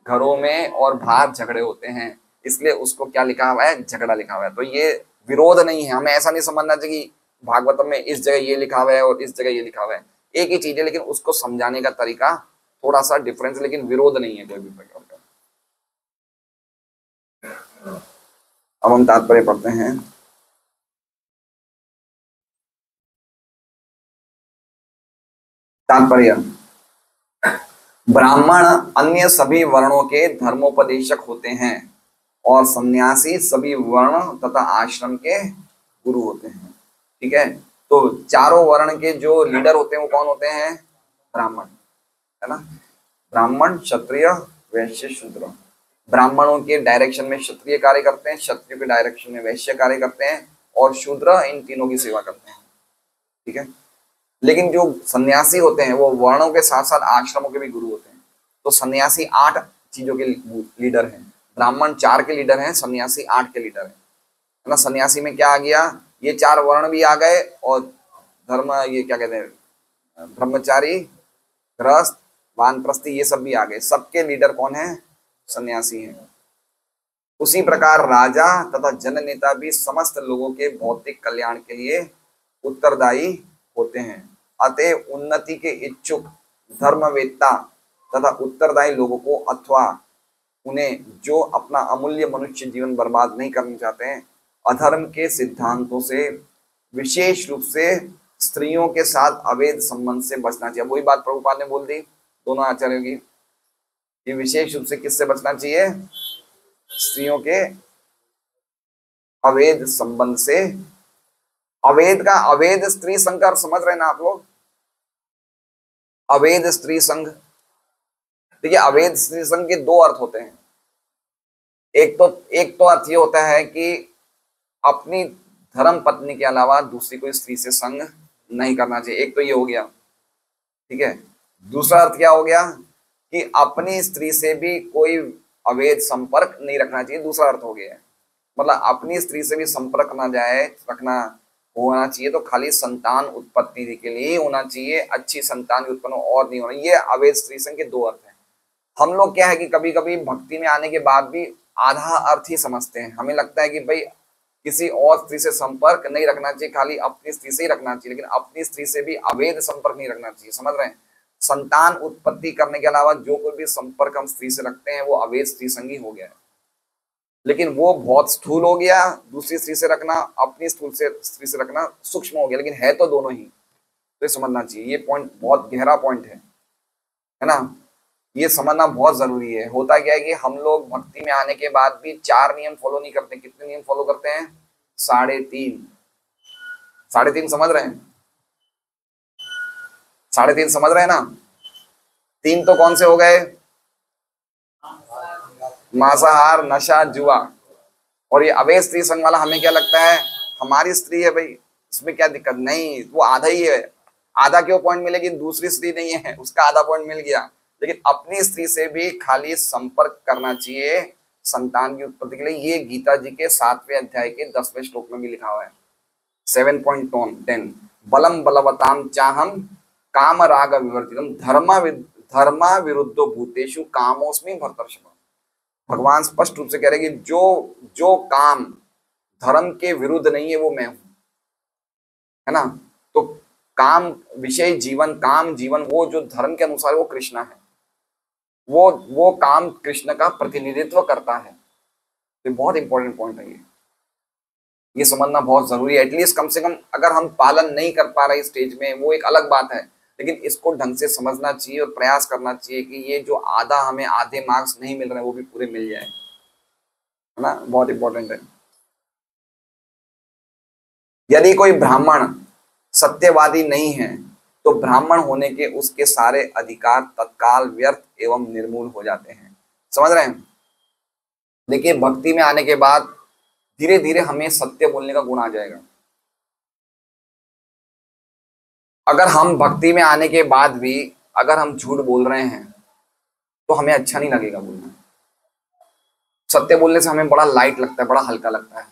घरों में और बाहर झगड़े होते हैं, इसलिए उसको क्या लिखा हुआ है? झगड़ा लिखा हुआ है। तो ये विरोध नहीं है। हमें ऐसा नहीं समझना चाहिए भागवतम में इस जगह ये लिखा हुआ है और इस जगह ये लिखा हुआ है, एक ही चीज है, लेकिन उसको समझाने का तरीका थोड़ा सा डिफरेंस, लेकिन विरोध नहीं है कोई भी प्रकार का। अब हम तात्पर्य पढ़ते हैं। तात्पर्य, ब्राह्मण अन्य सभी वर्णों के धर्मोपदेशक होते हैं और सन्यासी सभी वर्ण तथा आश्रम के गुरु होते हैं। ठीक है, तो चारों वर्ण के जो लीडर होते हैं वो कौन होते हैं? ब्राह्मण, है ना। ब्राह्मण, क्षत्रिय, वैश्य, शूद्र। ब्राह्मणों के डायरेक्शन में क्षत्रिय कार्य करते हैं, क्षत्रिय के डायरेक्शन में वैश्य कार्य करते हैं, और शूद्र इन तीनों की सेवा करते हैं। ठीक है, लेकिन जो सन्यासी होते हैं वो वर्णों के साथ साथ आश्रमों के भी गुरु होते हैं। तो सन्यासी 8 चीजों के लीडर हैं, ब्राह्मण 4 के लीडर हैं, सन्यासी 8 के लीडर हैं, है ना। सन्यासी में क्या आ गया? ये 4 वर्ण भी आ गए, और धर्म, ये क्या कहते हैं, ब्रह्मचारी, गृहस्थ, वानप्रस्थी, ये सब भी आ गए। सबके लीडर कौन है? सन्यासी हैं। उसी प्रकार राजा तथा जननेता भी समस्त लोगों के भौतिक कल्याण के लिए उत्तरदायी होते हैं। अतः उन्नति के इच्छुक धर्मवेत्ता तथा उत्तरदायी लोगों को, अथवा उन्हें जो अपना अमूल्य मनुष्य जीवन बर्बाद नहीं करना चाहते हैं, अधर्म के सिद्धांतों से विशेष रूप से स्त्रियों के साथ अवैध संबंध से बचना चाहिए। वही बात प्रभुपाद ने बोल दी दोनों आचार्यों की, कि विशेष रूप से किससे बचना चाहिए? स्त्रियों के अवैध संबंध से। अवैध का, अवैध स्त्री संघ का समझ रहे ना आप लोग? अवैध स्त्री संघ, देखिए अवैध स्त्री संघ के 2 अर्थ होते हैं। एक तो अर्थ ये होता है कि अपनी धर्म पत्नी के अलावा दूसरी कोई स्त्री से संग नहीं करना चाहिए, एक तो ये हो गया। ठीक है, दूसरा अर्थ क्या हो गया? कि अपनी स्त्री से भी कोई अवैध संपर्क नहीं रखना चाहिए, दूसरा अर्थ हो गया। मतलब अपनी स्त्री से भी संपर्क ना जाए, रखना होना चाहिए तो खाली संतान उत्पत्ति के लिए होना चाहिए, अच्छी संतान उत्पन्न और नहीं होना। ये अवैध स्त्री संघ के 2 अर्थ हैं। हम लोग क्या है कि कभी कभी भक्ति में आने के बाद भी आधा अर्थ ही समझते हैं। हमें लगता है कि भाई किसी और स्त्री से संपर्क नहीं रखना चाहिए, खाली अपनी स्त्री से ही रखना चाहिए, लेकिन अपनी स्त्री से भी अवैध संपर्क नहीं रखना चाहिए। समझ रहे हैं? संतान उत्पत्ति करने के अलावा जो कोई भी संपर्क हम स्त्री से रखते हैं वो अवैध स्त्री संगी हो गया है। लेकिन वो बहुत स्थूल हो गया, दूसरी स्त्री से रखना, अपनी स्थूल से स्त्री से रखना सूक्ष्म हो गया, लेकिन है तो दोनों ही। तो ये समझना चाहिए, ये पॉइंट बहुत गहरा पॉइंट है ना। ये समझना बहुत जरूरी है। होता क्या है कि हम लोग भक्ति में आने के बाद भी 4 नियम फॉलो नहीं करते। कितने नियम फॉलो करते हैं? 3.5। 3.5 समझ रहे हैं? 3.5 समझ रहे हैं ना? 3 तो कौन से हो गए? मांसाहार, नशा, जुआ। और ये अवैध स्त्री संग वाला हमें क्या लगता है? हमारी स्त्री है भाई, इसमें क्या दिक्कत? नहीं, वो आधा ही है। आधा क्यों पॉइंट मिलेगी? दूसरी स्त्री नहीं है, उसका आधा पॉइंट मिल गया। लेकिन अपनी स्त्री से भी खाली संपर्क करना चाहिए संतान की उत्पत्ति के लिए। ये गीता जी के 7वें अध्याय के 10वें श्लोक में भी लिखा हुआ है, 7.10। बलम बलवताम चाहम काम राग विवर्तितम धर्मा विरुद्धो भूतेषु कामोस्मि भरतर्षभ। भगवान स्पष्ट रूप से कह रहे हैं कि जो काम धर्म के विरुद्ध नहीं है वो मैं हूं, है ना। तो काम विषय जीवन, काम जीवन, वो जो धर्म के अनुसार वो कृष्णा है, वो काम कृष्ण का प्रतिनिधित्व करता है। तो बहुत इंपॉर्टेंट पॉइंट है ये समझना बहुत जरूरी है। एटलीस्ट कम से कम अगर हम पालन नहीं कर पा रहे स्टेज में वो एक अलग बात है, लेकिन इसको ढंग से समझना चाहिए और प्रयास करना चाहिए कि ये जो आधा हमें आधे मार्क्स नहीं मिल रहे वो भी पूरे मिल जाए, है ना। बहुत इंपॉर्टेंट है। यदि कोई ब्राह्मण सत्यवादी नहीं है तो ब्राह्मण होने के उसके सारे अधिकार तत्काल व्यर्थ एवं निर्मूल हो जाते हैं। समझ रहे हैं? देखिए भक्ति में आने के बाद धीरे धीरे हमें सत्य बोलने का गुण आ जाएगा। अगर हम भक्ति में आने के बाद भी अगर हम झूठ बोल रहे हैं तो हमें अच्छा नहीं लगेगा बोलना। सत्य बोलने से हमें बड़ा लाइट लगता है, बड़ा हल्का लगता है।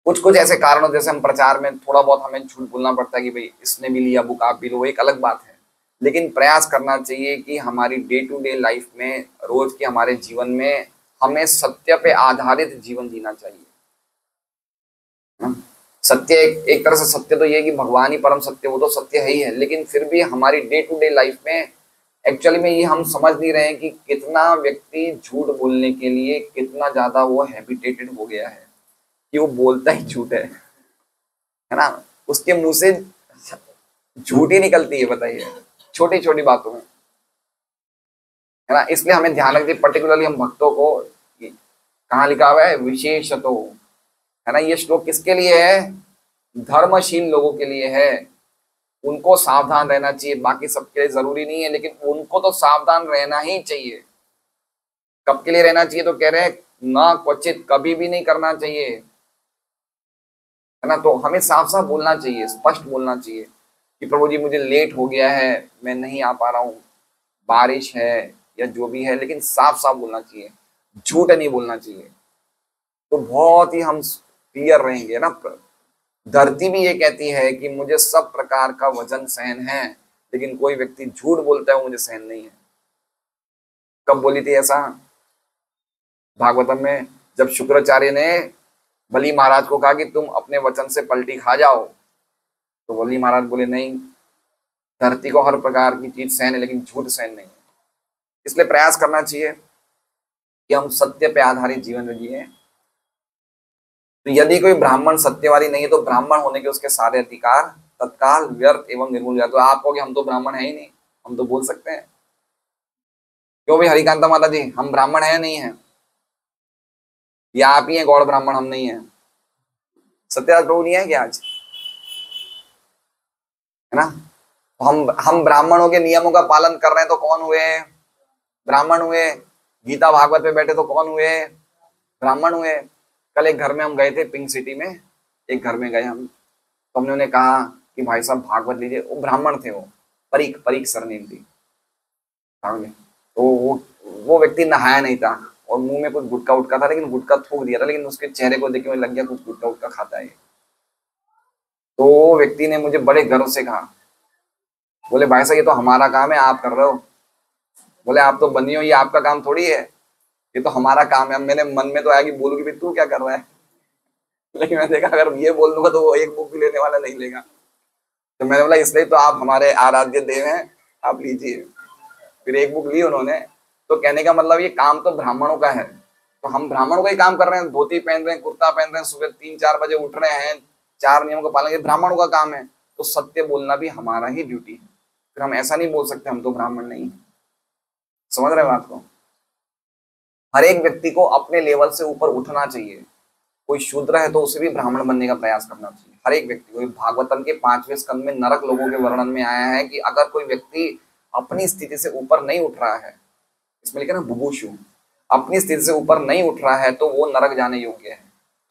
कुछ ऐसे कारणों, जैसे हम प्रचार में थोड़ा बहुत हमें झूठ बोलना पड़ता है कि भाई इसने भी लिया बुक, आप भी लो, वो एक अलग बात है। लेकिन प्रयास करना चाहिए कि हमारी डे टू डे लाइफ में, रोज के हमारे जीवन में हमें सत्य पे आधारित जीवन जीना चाहिए। सत्य एक तरह से सत्य तो ये है कि भगवान ही परम सत्य, वो तो सत्य है ही है, लेकिन फिर भी हमारी डे टू डे लाइफ में एक्चुअली में ये हम समझ नहीं रहे हैं कि कितना व्यक्ति झूठ बोलने के लिए कितना ज्यादा वो हैबिटेटेड हो गया है कि वो बोलता ही झूठ है ना। उसके मुंह से झूठ ही निकलती है, बताइए, छोटी छोटी बातों में, है ना। इसलिए हमें ध्यान रखते, पर्टिकुलरली हम भक्तों को, कहाँ लिखा हुआ है विशेषतो, है ना। ये श्लोक किसके लिए है? धर्मशील लोगों के लिए है, उनको सावधान रहना चाहिए, बाकी सबके लिए जरूरी नहीं है, लेकिन उनको तो सावधान रहना ही चाहिए। कब के लिए रहना चाहिए? तो कह रहे हैं ना क्वचित, कभी भी नहीं करना चाहिए, है ना। तो हमें साफ साफ बोलना चाहिए, स्पष्ट बोलना चाहिए कि प्रभु जी मुझे लेट हो गया है, मैं नहीं आ पा रहा हूँ, बारिश है या जो भी है, लेकिन साफ साफ बोलना चाहिए, झूठ नहीं बोलना चाहिए। तो बहुत ही हम क्लियर रहेंगे ना। धरती भी ये कहती है कि मुझे सब प्रकार का वजन सहन है, लेकिन कोई व्यक्ति झूठ बोलता है वो मुझे सहन नहीं है। कब बोली थी ऐसा? भागवतम में, जब शुक्राचार्य ने बलि महाराज को कहा कि तुम अपने वचन से पलटी खा जाओ, तो बलि महाराज बोले नहीं, धरती को हर प्रकार की चीज सहन है, लेकिन झूठ सहन नहीं है। इसलिए प्रयास करना चाहिए कि हम सत्य पे आधारित जीवन जिए। तो यदि कोई ब्राह्मण सत्यवादी नहीं है तो ब्राह्मण होने के उसके सारे अधिकार तत्काल व्यर्थ एवं निर्मूल हो जाते। तो आप कहोगे हम तो ब्राह्मण है ही नहीं, हम तो बोल सकते हैं। क्यों भाई हरिकांता माता जी, हम ब्राह्मण है नहीं है? या आप ही हैं गौड़ ब्राह्मण, हम नहीं है? सत्यनारायण प्रभु नहीं है क्या आज, है ना। तो हम ब्राह्मणों के नियमों का पालन कर रहे हैं तो कौन हुए? ब्राह्मण हुए। गीता भागवत पे बैठे तो कौन हुए? ब्राह्मण हुए। कल एक घर में हम गए थे, पिंक सिटी में एक घर में गए हम, तो हमने उन्हें कहा कि भाई साहब भागवत लीजिए। वो ब्राह्मण थे, वो परीक परीक सरनेम थी। तो वो व्यक्ति नहाया नहीं था और मुंह में कुछ गुटका उटका था, लेकिन गुटका थूक दिया था, लेकिन उसके चेहरे को देख के मुझे लग गया कुछ गुटका उटका खाता है। तो वो व्यक्ति ने मुझे बड़े गर्व से कहा, बोले भाई साहब ये तो हमारा काम है, आप कर रहे हो। बोले आप तो बनी हो, ये आपका काम थोड़ी है, ये तो हमारा काम है। मैंने मन में तो आया कि बोलूं कि भाई तू क्या कर रहा है, लेकिन मैं देखा अगर ये बोल दूंगा तो वो एक बुक भी लेने वाला नहीं लेगा। तो मैंने बोला इसलिए तो आप हमारे आराध्य देव हैं, आप लीजिए। फिर एक बुक ली उन्होंने। तो कहने का मतलब ये काम तो ब्राह्मणों का है, तो हम ब्राह्मणों का ही काम कर रहे हैं, धोती पहन रहे हैं, कुर्ता पहन रहे हैं, सुबह 3-4 बजे उठ रहे हैं, 4 नियमों का पालन, ये ब्राह्मणों का काम है। तो सत्य बोलना भी हमारा ही ड्यूटी है। फिर हम ऐसा नहीं बोल सकते हम तो ब्राह्मण नहीं है। समझ रहे हो बात को? हर एक व्यक्ति को अपने लेवल से ऊपर उठना चाहिए। कोई शूद्र है तो उसे भी ब्राह्मण बनने का प्रयास करना चाहिए, हर एक व्यक्ति को। भागवतम के 5वें स्कंद में नरक लोगों के वर्णन में आया है कि अगर कोई व्यक्ति अपनी स्थिति से ऊपर नहीं उठ रहा है, इसमें लिखा ना बुभुक्षु, अपनी स्थिति से ऊपर नहीं उठ रहा है तो वो नरक जाने योग्य है।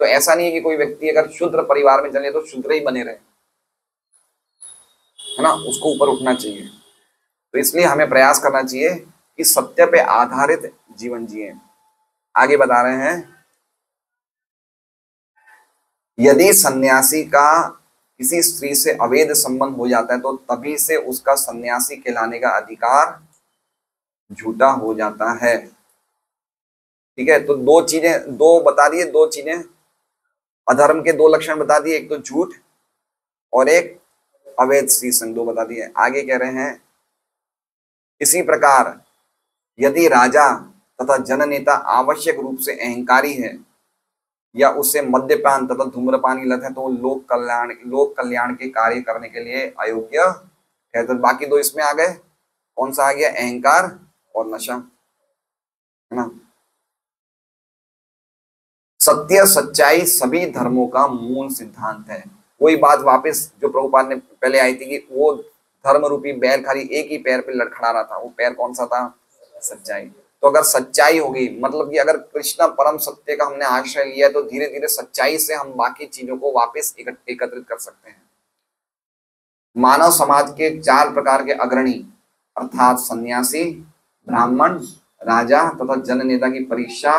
तो ऐसा नहीं है कि कोई व्यक्ति अगर शूद्र परिवार में जन्मे तो शूद्र ही बने रहे, है ना, उसको ऊपर उठना चाहिए। तो इसलिए हमें प्रयास करना चाहिए कि सत्य पे आधारित जीवन जिए। आगे बता रहे हैं, यदि सन्यासी का किसी स्त्री से अवैध संबंध हो जाता है तो तभी से उसका सन्यासी कहलाने का अधिकार झूठा हो जाता है। ठीक है, तो दो चीजें, दो बता दिए, दो चीजें, अधर्म के 2 लक्षण बता दिए, एक तो झूठ और एक अवैध स्त्री संग, 2 बता दिए। आगे कह रहे हैं, इसी प्रकार यदि राजा तथा जननेता आवश्यक रूप से अहंकारी है या उससे मद्यपान तथा धूम्रपान की लत है तो लोक कल्याण के कार्य करने के लिए अयोग्य है। तो बाकी 2 इसमें आ गए, कौन सा आ गया? अहंकार और नशा, है ना। सत्य सच्चाई सभी धर्मों का मूल सिद्धांत है। वही बात वापस जो प्रभुपाद ने पहले आई थी कि वो धर्म रूपी बैल खाली एक ही पैर पे लड़खड़ा रहा था, वो पैर कौन सा था? सच्चाई। तो अगर सच्चाई होगी, मतलब कि अगर कृष्ण परम सत्य का हमने आश्रय लिया है तो धीरे धीरे सच्चाई से हम बाकी चीजों को वापस एकत्रित कर सकते हैं। मानव समाज के 4 प्रकार के अग्रणी अर्थात सन्यासी, ब्राह्मण, राजा तथा जननेता की परीक्षा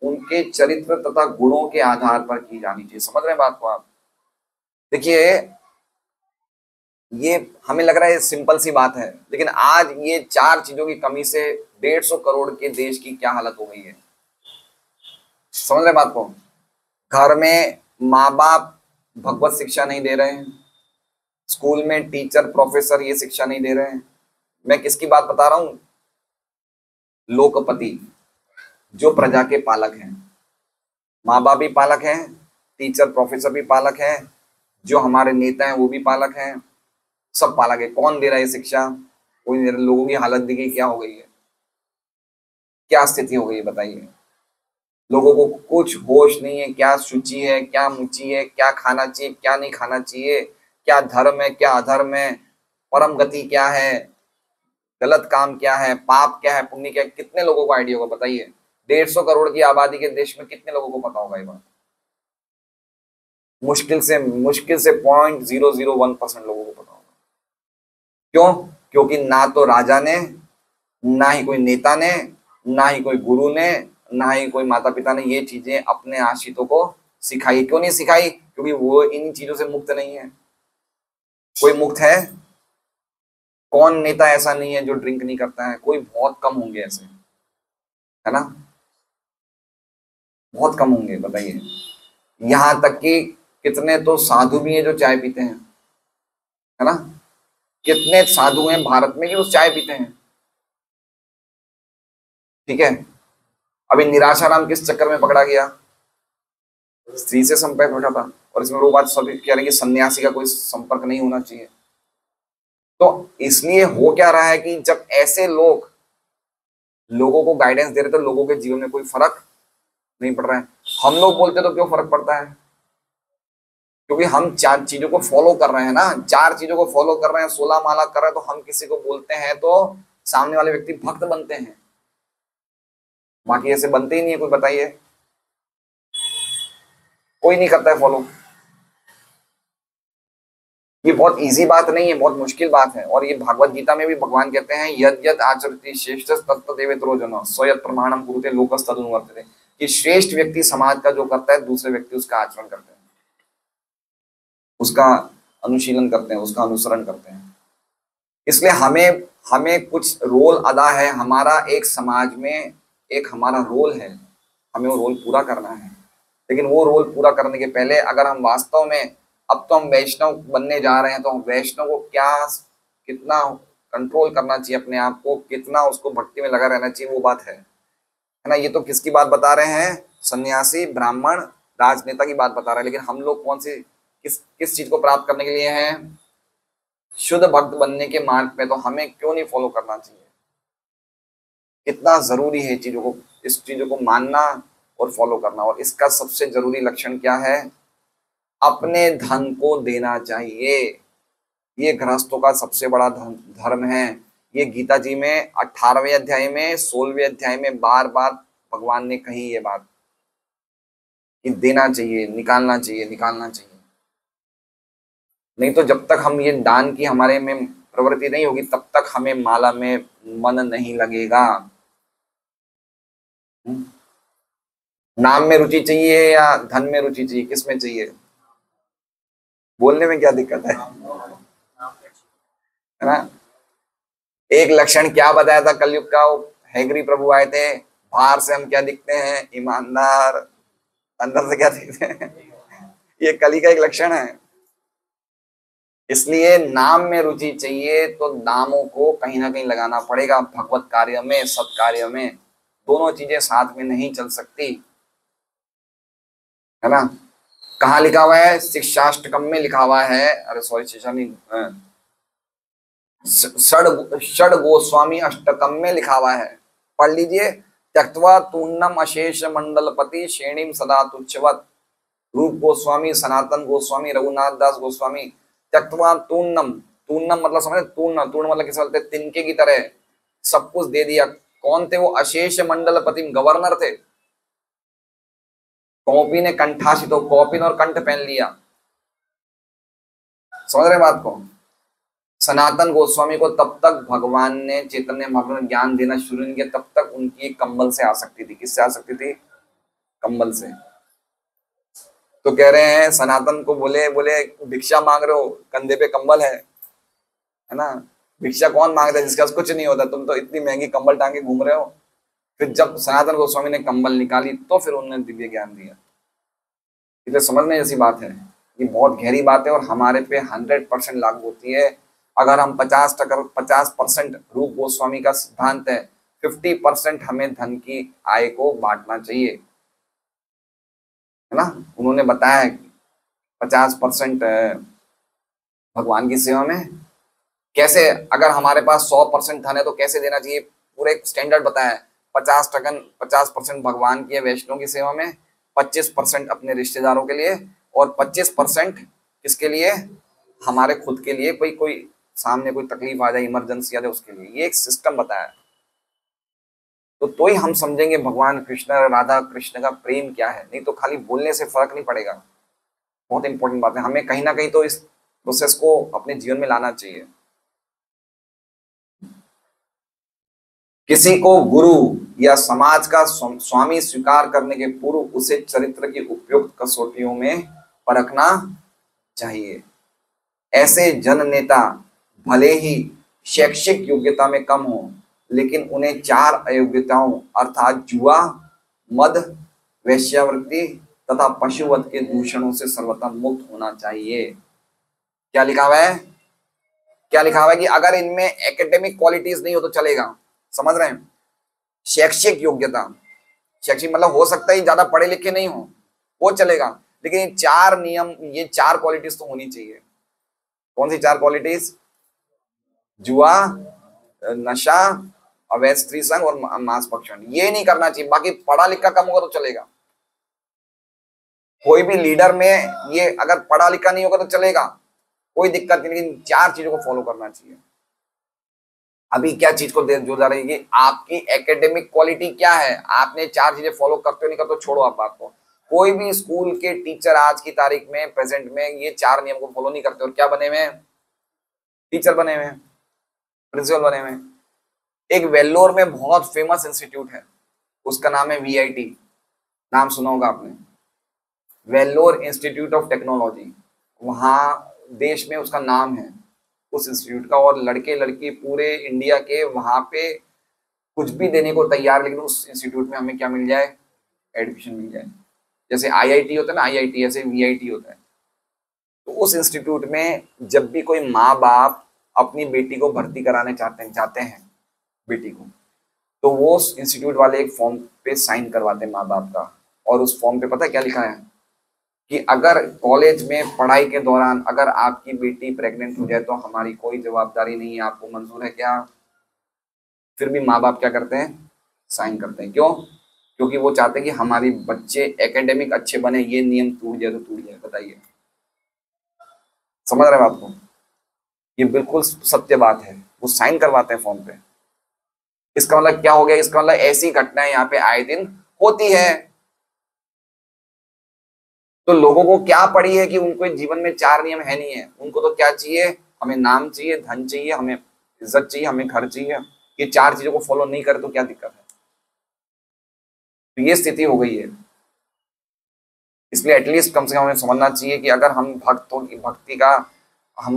उनके चरित्र तथा गुणों के आधार पर की जानी चाहिए। समझ रहे हैं बात को आप? देखिए, ये हमें लग रहा है सिंपल सी बात है, लेकिन आज ये 4 चीजों की कमी से 150 करोड़ के देश की क्या हालत हो गई है। समझ रहे बात को? घर में माँ बाप भगवत शिक्षा नहीं दे रहे हैं, स्कूल में टीचर प्रोफेसर ये शिक्षा नहीं दे रहे हैं। मैं किसकी बात बता रहा हूं? लोकपति, जो प्रजा के पालक हैं। माँ बाप भी पालक हैं, टीचर प्रोफेसर भी पालक हैं, जो हमारे नेता हैं वो भी पालक हैं, सब पालक है। कौन दे रहा है शिक्षा? कोई नहीं दे रहा। लोगों की हालत देखिए क्या हो गई है, क्या स्थिति हो गई है बताइए। लोगों को कुछ होश नहीं है, क्या शुचि है, क्या मुचि है, क्या खाना चाहिए, क्या नहीं खाना चाहिए, क्या धर्म है, क्या अधर्म है, परम गति क्या है, गलत काम क्या है, पाप क्या है, पुण्य क्या है, कितने लोगों को आइडिया होगा बताइए। 150 करोड़ की आबादी के देश में कितने लोगों को पता होगा ये बात? मुश्किल से 0.001% लोगों को पता होगा। क्यों? क्योंकि ना तो राजा ने, ना ही कोई नेता ने, ना ही कोई गुरु ने, ना ही कोई माता पिता ने ये चीजें अपने आश्रितों को सिखाई। क्यों नहीं सिखाई? क्योंकि वो इन चीजों से मुक्त नहीं है। कोई मुक्त है? कौन नेता ऐसा नहीं है जो ड्रिंक नहीं करता है? कोई बहुत कम होंगे ऐसे, है ना, बहुत कम होंगे बताइए। यहां तक कि कितने तो साधु भी हैं जो चाय पीते हैं, है ना। कितने साधु हैं भारत में कि वो चाय पीते हैं, ठीक है। अभी निराशाराम किस चक्कर में पकड़ा गया? स्त्री से संपर्क रखा था। और इसमें वो बात सभी कह रहे हैं कि सन्यासी का कोई संपर्क नहीं होना चाहिए। तो इसलिए हो क्या रहा है कि जब ऐसे लोग लोगों को गाइडेंस दे रहे तो लोगों के जीवन में कोई फर्क नहीं पड़ रहा है। हम लोग बोलते तो क्यों फर्क पड़ता है? क्योंकि हम 4 चीजों को फॉलो कर रहे हैं ना, 4 चीजों को फॉलो कर रहे हैं, 16 माला कर रहे हैं। तो हम किसी को बोलते हैं तो सामने वाले व्यक्ति भक्त बनते हैं, बाकी ऐसे बनते ही नहीं है। कोई बताइए, कोई नहीं करता है फॉलो। ये बहुत इजी बात नहीं है, बहुत मुश्किल बात है। और ये भागवत गीता में भी भगवान कहते हैं यद यद आचरति श्रेष्ठ तत्तदेवेतरो जन स्वयं प्रमाणम कुरुते लोकस्तदनुवर्तते, कि श्रेष्ठ व्यक्ति समाज का जो करता है दूसरे व्यक्ति उसका आचरण करते हैं, उसका अनुशीलन करते हैं, उसका अनुसरण करते हैं। इसलिए हमें हमें कुछ रोल अदा है, हमारा एक समाज में एक हमारा रोल है, हमें वो रोल पूरा करना है। लेकिन वो रोल पूरा करने के पहले अगर हम वास्तव में, अब तो हम वैष्णव बनने जा रहे हैं, तो हम वैष्णव को क्या कितना कंट्रोल करना चाहिए अपने आप को, कितना उसको भक्ति में लगा रहना चाहिए, वो बात है ना। ये तो किसकी बात बता रहे हैं? सन्यासी, ब्राह्मण, राजनेता की बात बता रहे हैं। लेकिन हम लोग कौन सी किस चीज को प्राप्त करने के लिए हैं? शुद्ध भक्त बनने के मार्ग पे। तो हमें क्यों नहीं फॉलो करना चाहिए? कितना जरूरी है चीजों को, इस चीजों को मानना और फॉलो करना। और इसका सबसे जरूरी लक्षण क्या है? अपने धन को देना चाहिए। ये गृहस्थों का सबसे बड़ा धर्म है। ये गीता जी में 18वें अध्याय में 16वें अध्याय में बार बार भगवान ने कही ये बात कि देना चाहिए, निकालना चाहिए, निकालना चाहिए। नहीं तो जब तक हम ये दान की हमारे में प्रवृत्ति नहीं होगी तब तक हमें माला में मन नहीं लगेगा। नाम में रुचि चाहिए या धन में रुचि चाहिए? किस में चाहिए? बोलने में क्या दिक्कत है ना। एक लक्षण क्या बताया था कलयुग का? हैगरी प्रभु आए थे, बाहर से हम क्या दिखते हैं? ईमानदार। अंदर से क्या दिखते हैं? ये कली का एक लक्षण है। इसलिए नाम में रुचि चाहिए तो दामों को कहीं ना कहीं लगाना पड़ेगा, भगवत कार्य में, सत्कार्य में। दोनों चीजें साथ में नहीं चल सकती, है ना। कहाँ लिखा हुआ है? शिक्षाष्टकम में लिखा हुआ है। अरे सॉरी, शिक्षा नहीं, षड गोस्वामी अष्टकम में लिखा हुआ है, पढ़ लीजिए। त्यक्त्वा तूर्णम अशेष मंडलपति श्रेणीम सदा तुच्छवत। रूप गोस्वामी, सनातन गोस्वामी, रघुनाथ दास गोस्वामी। त्यक्त्वा तूर्णम, तूर्णम मतलब समझे? तूर्ण, तूर्ण मतलब किसे बोलते? तिनके की तरह सब कुछ दे दिया। कौन थे वो? अशेष मंडलपति, गवर्नर थे। कॉपी ने कंठासित हो, कॉपी और कंठ पहन लिया। समझ रहे बात को? सनातन गोस्वामी को तब तक भगवान ने, चैतन्य महाप्रभु ने ज्ञान देना शुरू नहीं किया तब तक उनकी कंबल से आ सकती थी। किससे आ सकती थी? कंबल से। तो कह रहे हैं सनातन को, बोले बोले भिक्षा मांग रहे हो, कंधे पे कंबल है ना। भिक्षा कौन मांगता है? जिसका कुछ नहीं होता। तुम तो इतनी महंगी कंबल टांगे घूम रहे हो। फिर जब सनातन गोस्वामी ने कंबल निकाली तो फिर उन्होंने दिव्य ज्ञान दिया। इसे समझने जैसी बात है। ये बहुत गहरी बात है और हमारे पे 100% लागू होती है। अगर हम 50% रूप गोस्वामी का सिद्धांत है, 50% हमें धन की आय को बांटना चाहिए, है ना। उन्होंने बताया है 50% भगवान की सेवा में कैसे, अगर हमारे पास 100% धन है तो कैसे देना चाहिए, पूरे एक स्टैंडर्ड बताया है। 50% भगवान की वैष्णव की सेवा में, 25% अपने रिश्तेदारों के लिए और 25% किसके लिए, हमारे खुद के लिए, कोई कोई सामने कोई तकलीफ आ जाए, इमरजेंसी आ जाए उसके लिए। ये एक सिस्टम बताया है। तो ही हम समझेंगे भगवान कृष्ण राधा कृष्ण का प्रेम क्या है, नहीं तो खाली बोलने से फर्क नहीं पड़ेगा। बहुत इंपॉर्टेंट बात है, हमें कहीं ना कहीं तो इस प्रोसेस को अपने जीवन में लाना चाहिए। किसी को गुरु या समाज का स्वामी स्वीकार करने के पूर्व उसे चरित्र की उपयुक्त कसौटियों में परखना चाहिए। ऐसे जन नेता भले ही शैक्षिक योग्यता में कम हो, लेकिन उन्हें 4 अयोग्यताओं अर्थात जुआ, मद, वेश्यावृत्ति तथा पशुवध के दूषणों से सर्वथा मुक्त होना चाहिए। क्या लिखा हुआ है, क्या लिखा हुआ है कि अगर इनमें एकेडमिक क्वालिटीज नहीं हो तो चलेगा, समझ रहे हैं। शैक्षिक योग्यता, शैक्षिक मतलब हो सकता है ज्यादा पढ़े लिखे नहीं हो, वो चलेगा, लेकिन ये 4 नियम, ये 4 क्वालिटीज तो होनी चाहिए। कौन सी 4 क्वालिटीज? जुआ, नशा, अवैध स्त्री संग और मांस भक्षण, ये नहीं करना चाहिए। बाकी पढ़ा लिखा कम होगा तो चलेगा। कोई भी लीडर में ये अगर पढ़ा लिखा नहीं होगा तो चलेगा, कोई दिक्कत नहीं, लेकिन 4 चीजों को फॉलो करना चाहिए। अभी क्या चीज को जो जा रही है कि आपकी एकेडमिक क्वालिटी क्या है, आपने 4 चीजें फॉलो करते हो नहीं करते, छोड़ो आप बात को। कोई भी स्कूल के टीचर आज की तारीख में प्रेजेंट में ये 4 नियम को फॉलो नहीं करते और क्या बने हुए हैं? टीचर बने हुए हैं, प्रिंसिपल बने हुए हैं। एक वेल्लोर में बहुत फेमस इंस्टीट्यूट है, उसका नाम है VIT, नाम सुना होगा आपने, वेल्लोर इंस्टीट्यूट ऑफ टेक्नोलॉजी। वहां देश में उसका नाम है उस इंस्टीट्यूट का, और लड़के लड़की पूरे इंडिया के वहां पे कुछ भी देने को तैयार, लेकिन उस इंस्टीट्यूट में हमें क्या मिल जाए? एडमिशन मिल जाए। जैसे IIT होता है ना, IIT ऐसे VIT होता है। तो उस इंस्टीट्यूट में जब भी कोई माँ बाप अपनी बेटी को भर्ती कराने चाहते हैं बेटी को, तो वो इंस्टीट्यूट वाले एक फॉर्म पे साइन करवाते हैं माँ बाप का, और उस फॉर्म पे पता है क्या लिखा है कि अगर कॉलेज में पढ़ाई के दौरान अगर आपकी बेटी प्रेग्नेंट हो जाए तो हमारी कोई जवाबदारी नहीं है, आपको मंजूर है क्या? फिर भी माँ बाप क्या करते हैं? साइन करते हैं। क्यों? क्योंकि वो चाहते हैं कि हमारी बच्चे एकेडमिक अच्छे बने, ये नियम टूट जाए तो टूट जाए। बताइए, समझ रहे हैं बात को? ये बिल्कुल सत्य बात है, वो साइन करवाते हैं फॉर्म पे। इसका मतलब क्या हो गया? इसका मतलब ऐसी घटनाएं यहाँ पे आए दिन होती है। तो लोगों को क्या पड़ी है कि उनको जीवन में 4 नियम है नहीं है, उनको तो क्या चाहिए? हमें नाम चाहिए, धन चाहिए, हमें इज्जत चाहिए, हमें घर चाहिए। ये 4 चीजों को फॉलो नहीं करे तो क्या दिक्कत है? तो ये स्थिति हो गई है। इसलिए एटलीस्ट कम से कम हमें समझना चाहिए कि अगर हम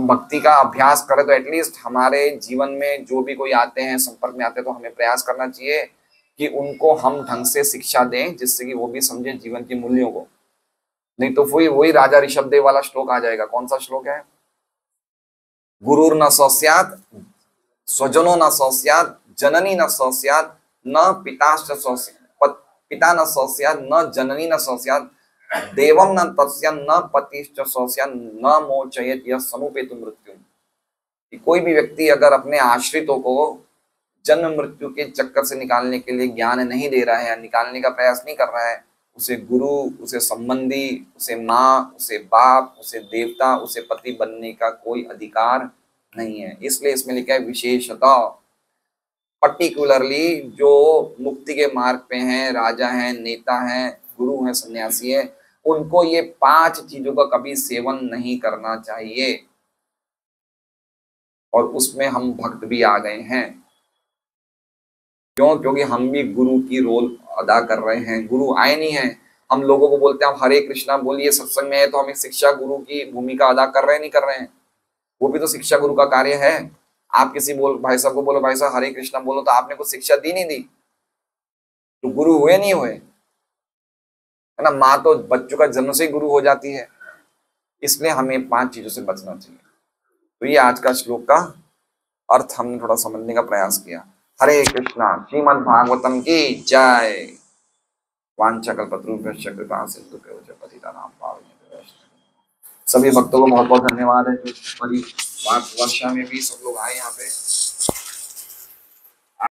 भक्ति का अभ्यास करें तो एटलीस्ट हमारे जीवन में जो भी कोई आते हैं, संपर्क में आते हैं, तो हमें प्रयास करना चाहिए कि उनको हम ढंग से शिक्षा दें, जिससे कि वो भी समझे जीवन के मूल्यों को। नहीं तो वही राजा ऋषभदेव वाला श्लोक आ जाएगा। कौन सा श्लोक है? गुरुर न सस्यात्, स्वजनो न सस्यात्, जननी न सस्यात्, न पिताश्च सस्यात्, पिता न सस्यात्, न जननी न सस्यात्, देवम न तस्य न पतिश्च सस्यात्, न मोचयेत यः समुपेतु मृत्यु। कोई भी व्यक्ति अगर अपने आश्रितों को जन्म मृत्यु के चक्कर से निकालने के लिए ज्ञान नहीं दे रहा है या निकालने का प्रयास नहीं कर रहा है, उसे गुरु, उसे संबंधी, उसे माँ, उसे बाप, उसे देवता, उसे पति बनने का कोई अधिकार नहीं है। इसलिए इसमें लिखा है विशेषतः, पर्टिकुलरली जो मुक्ति के मार्ग पे हैं, राजा हैं, नेता हैं, गुरु हैं, सन्यासी हैं, उनको ये 5 चीजों का कभी सेवन नहीं करना चाहिए। और उसमें हम भक्त भी आ गए हैं। क्यों? क्योंकि हम भी गुरु की रोल अदा कर रहे हैं। गुरु आए नहीं है, हम लोगों को बोलते हैं हम हरे कृष्णा बोलिए सत्संग में है, तो हम एक शिक्षा गुरु की भूमिका अदा कर रहे हैं, नहीं कर रहे हैं? वो भी तो शिक्षा गुरु का कार्य है। आप किसी भाई साहब को बोलो भाई साहब हरे कृष्णा बोलो, तो आपने कुछ शिक्षा दी नहीं दी, तो गुरु हुए नहीं हुए, है ना। माँ तो बच्चों का जन्म से ही गुरु हो जाती है। इसलिए हमें 5 चीजों से बचना चाहिए। तो ये आज का श्लोक का अर्थ हमने थोड़ा समझने का प्रयास किया। हरे कृष्णा। श्रीमद् भागवतम की जय। वांछाकल्पतरुभ्यश्च कृपा सिंधुभ्यो च पतितानां पावनेभ्यो वैष्णवेभ्यो। सभी भक्तों को बहुत बहुत धन्यवाद है जो बड़ी वर्षा में भी सब लोग आए यहाँ पे।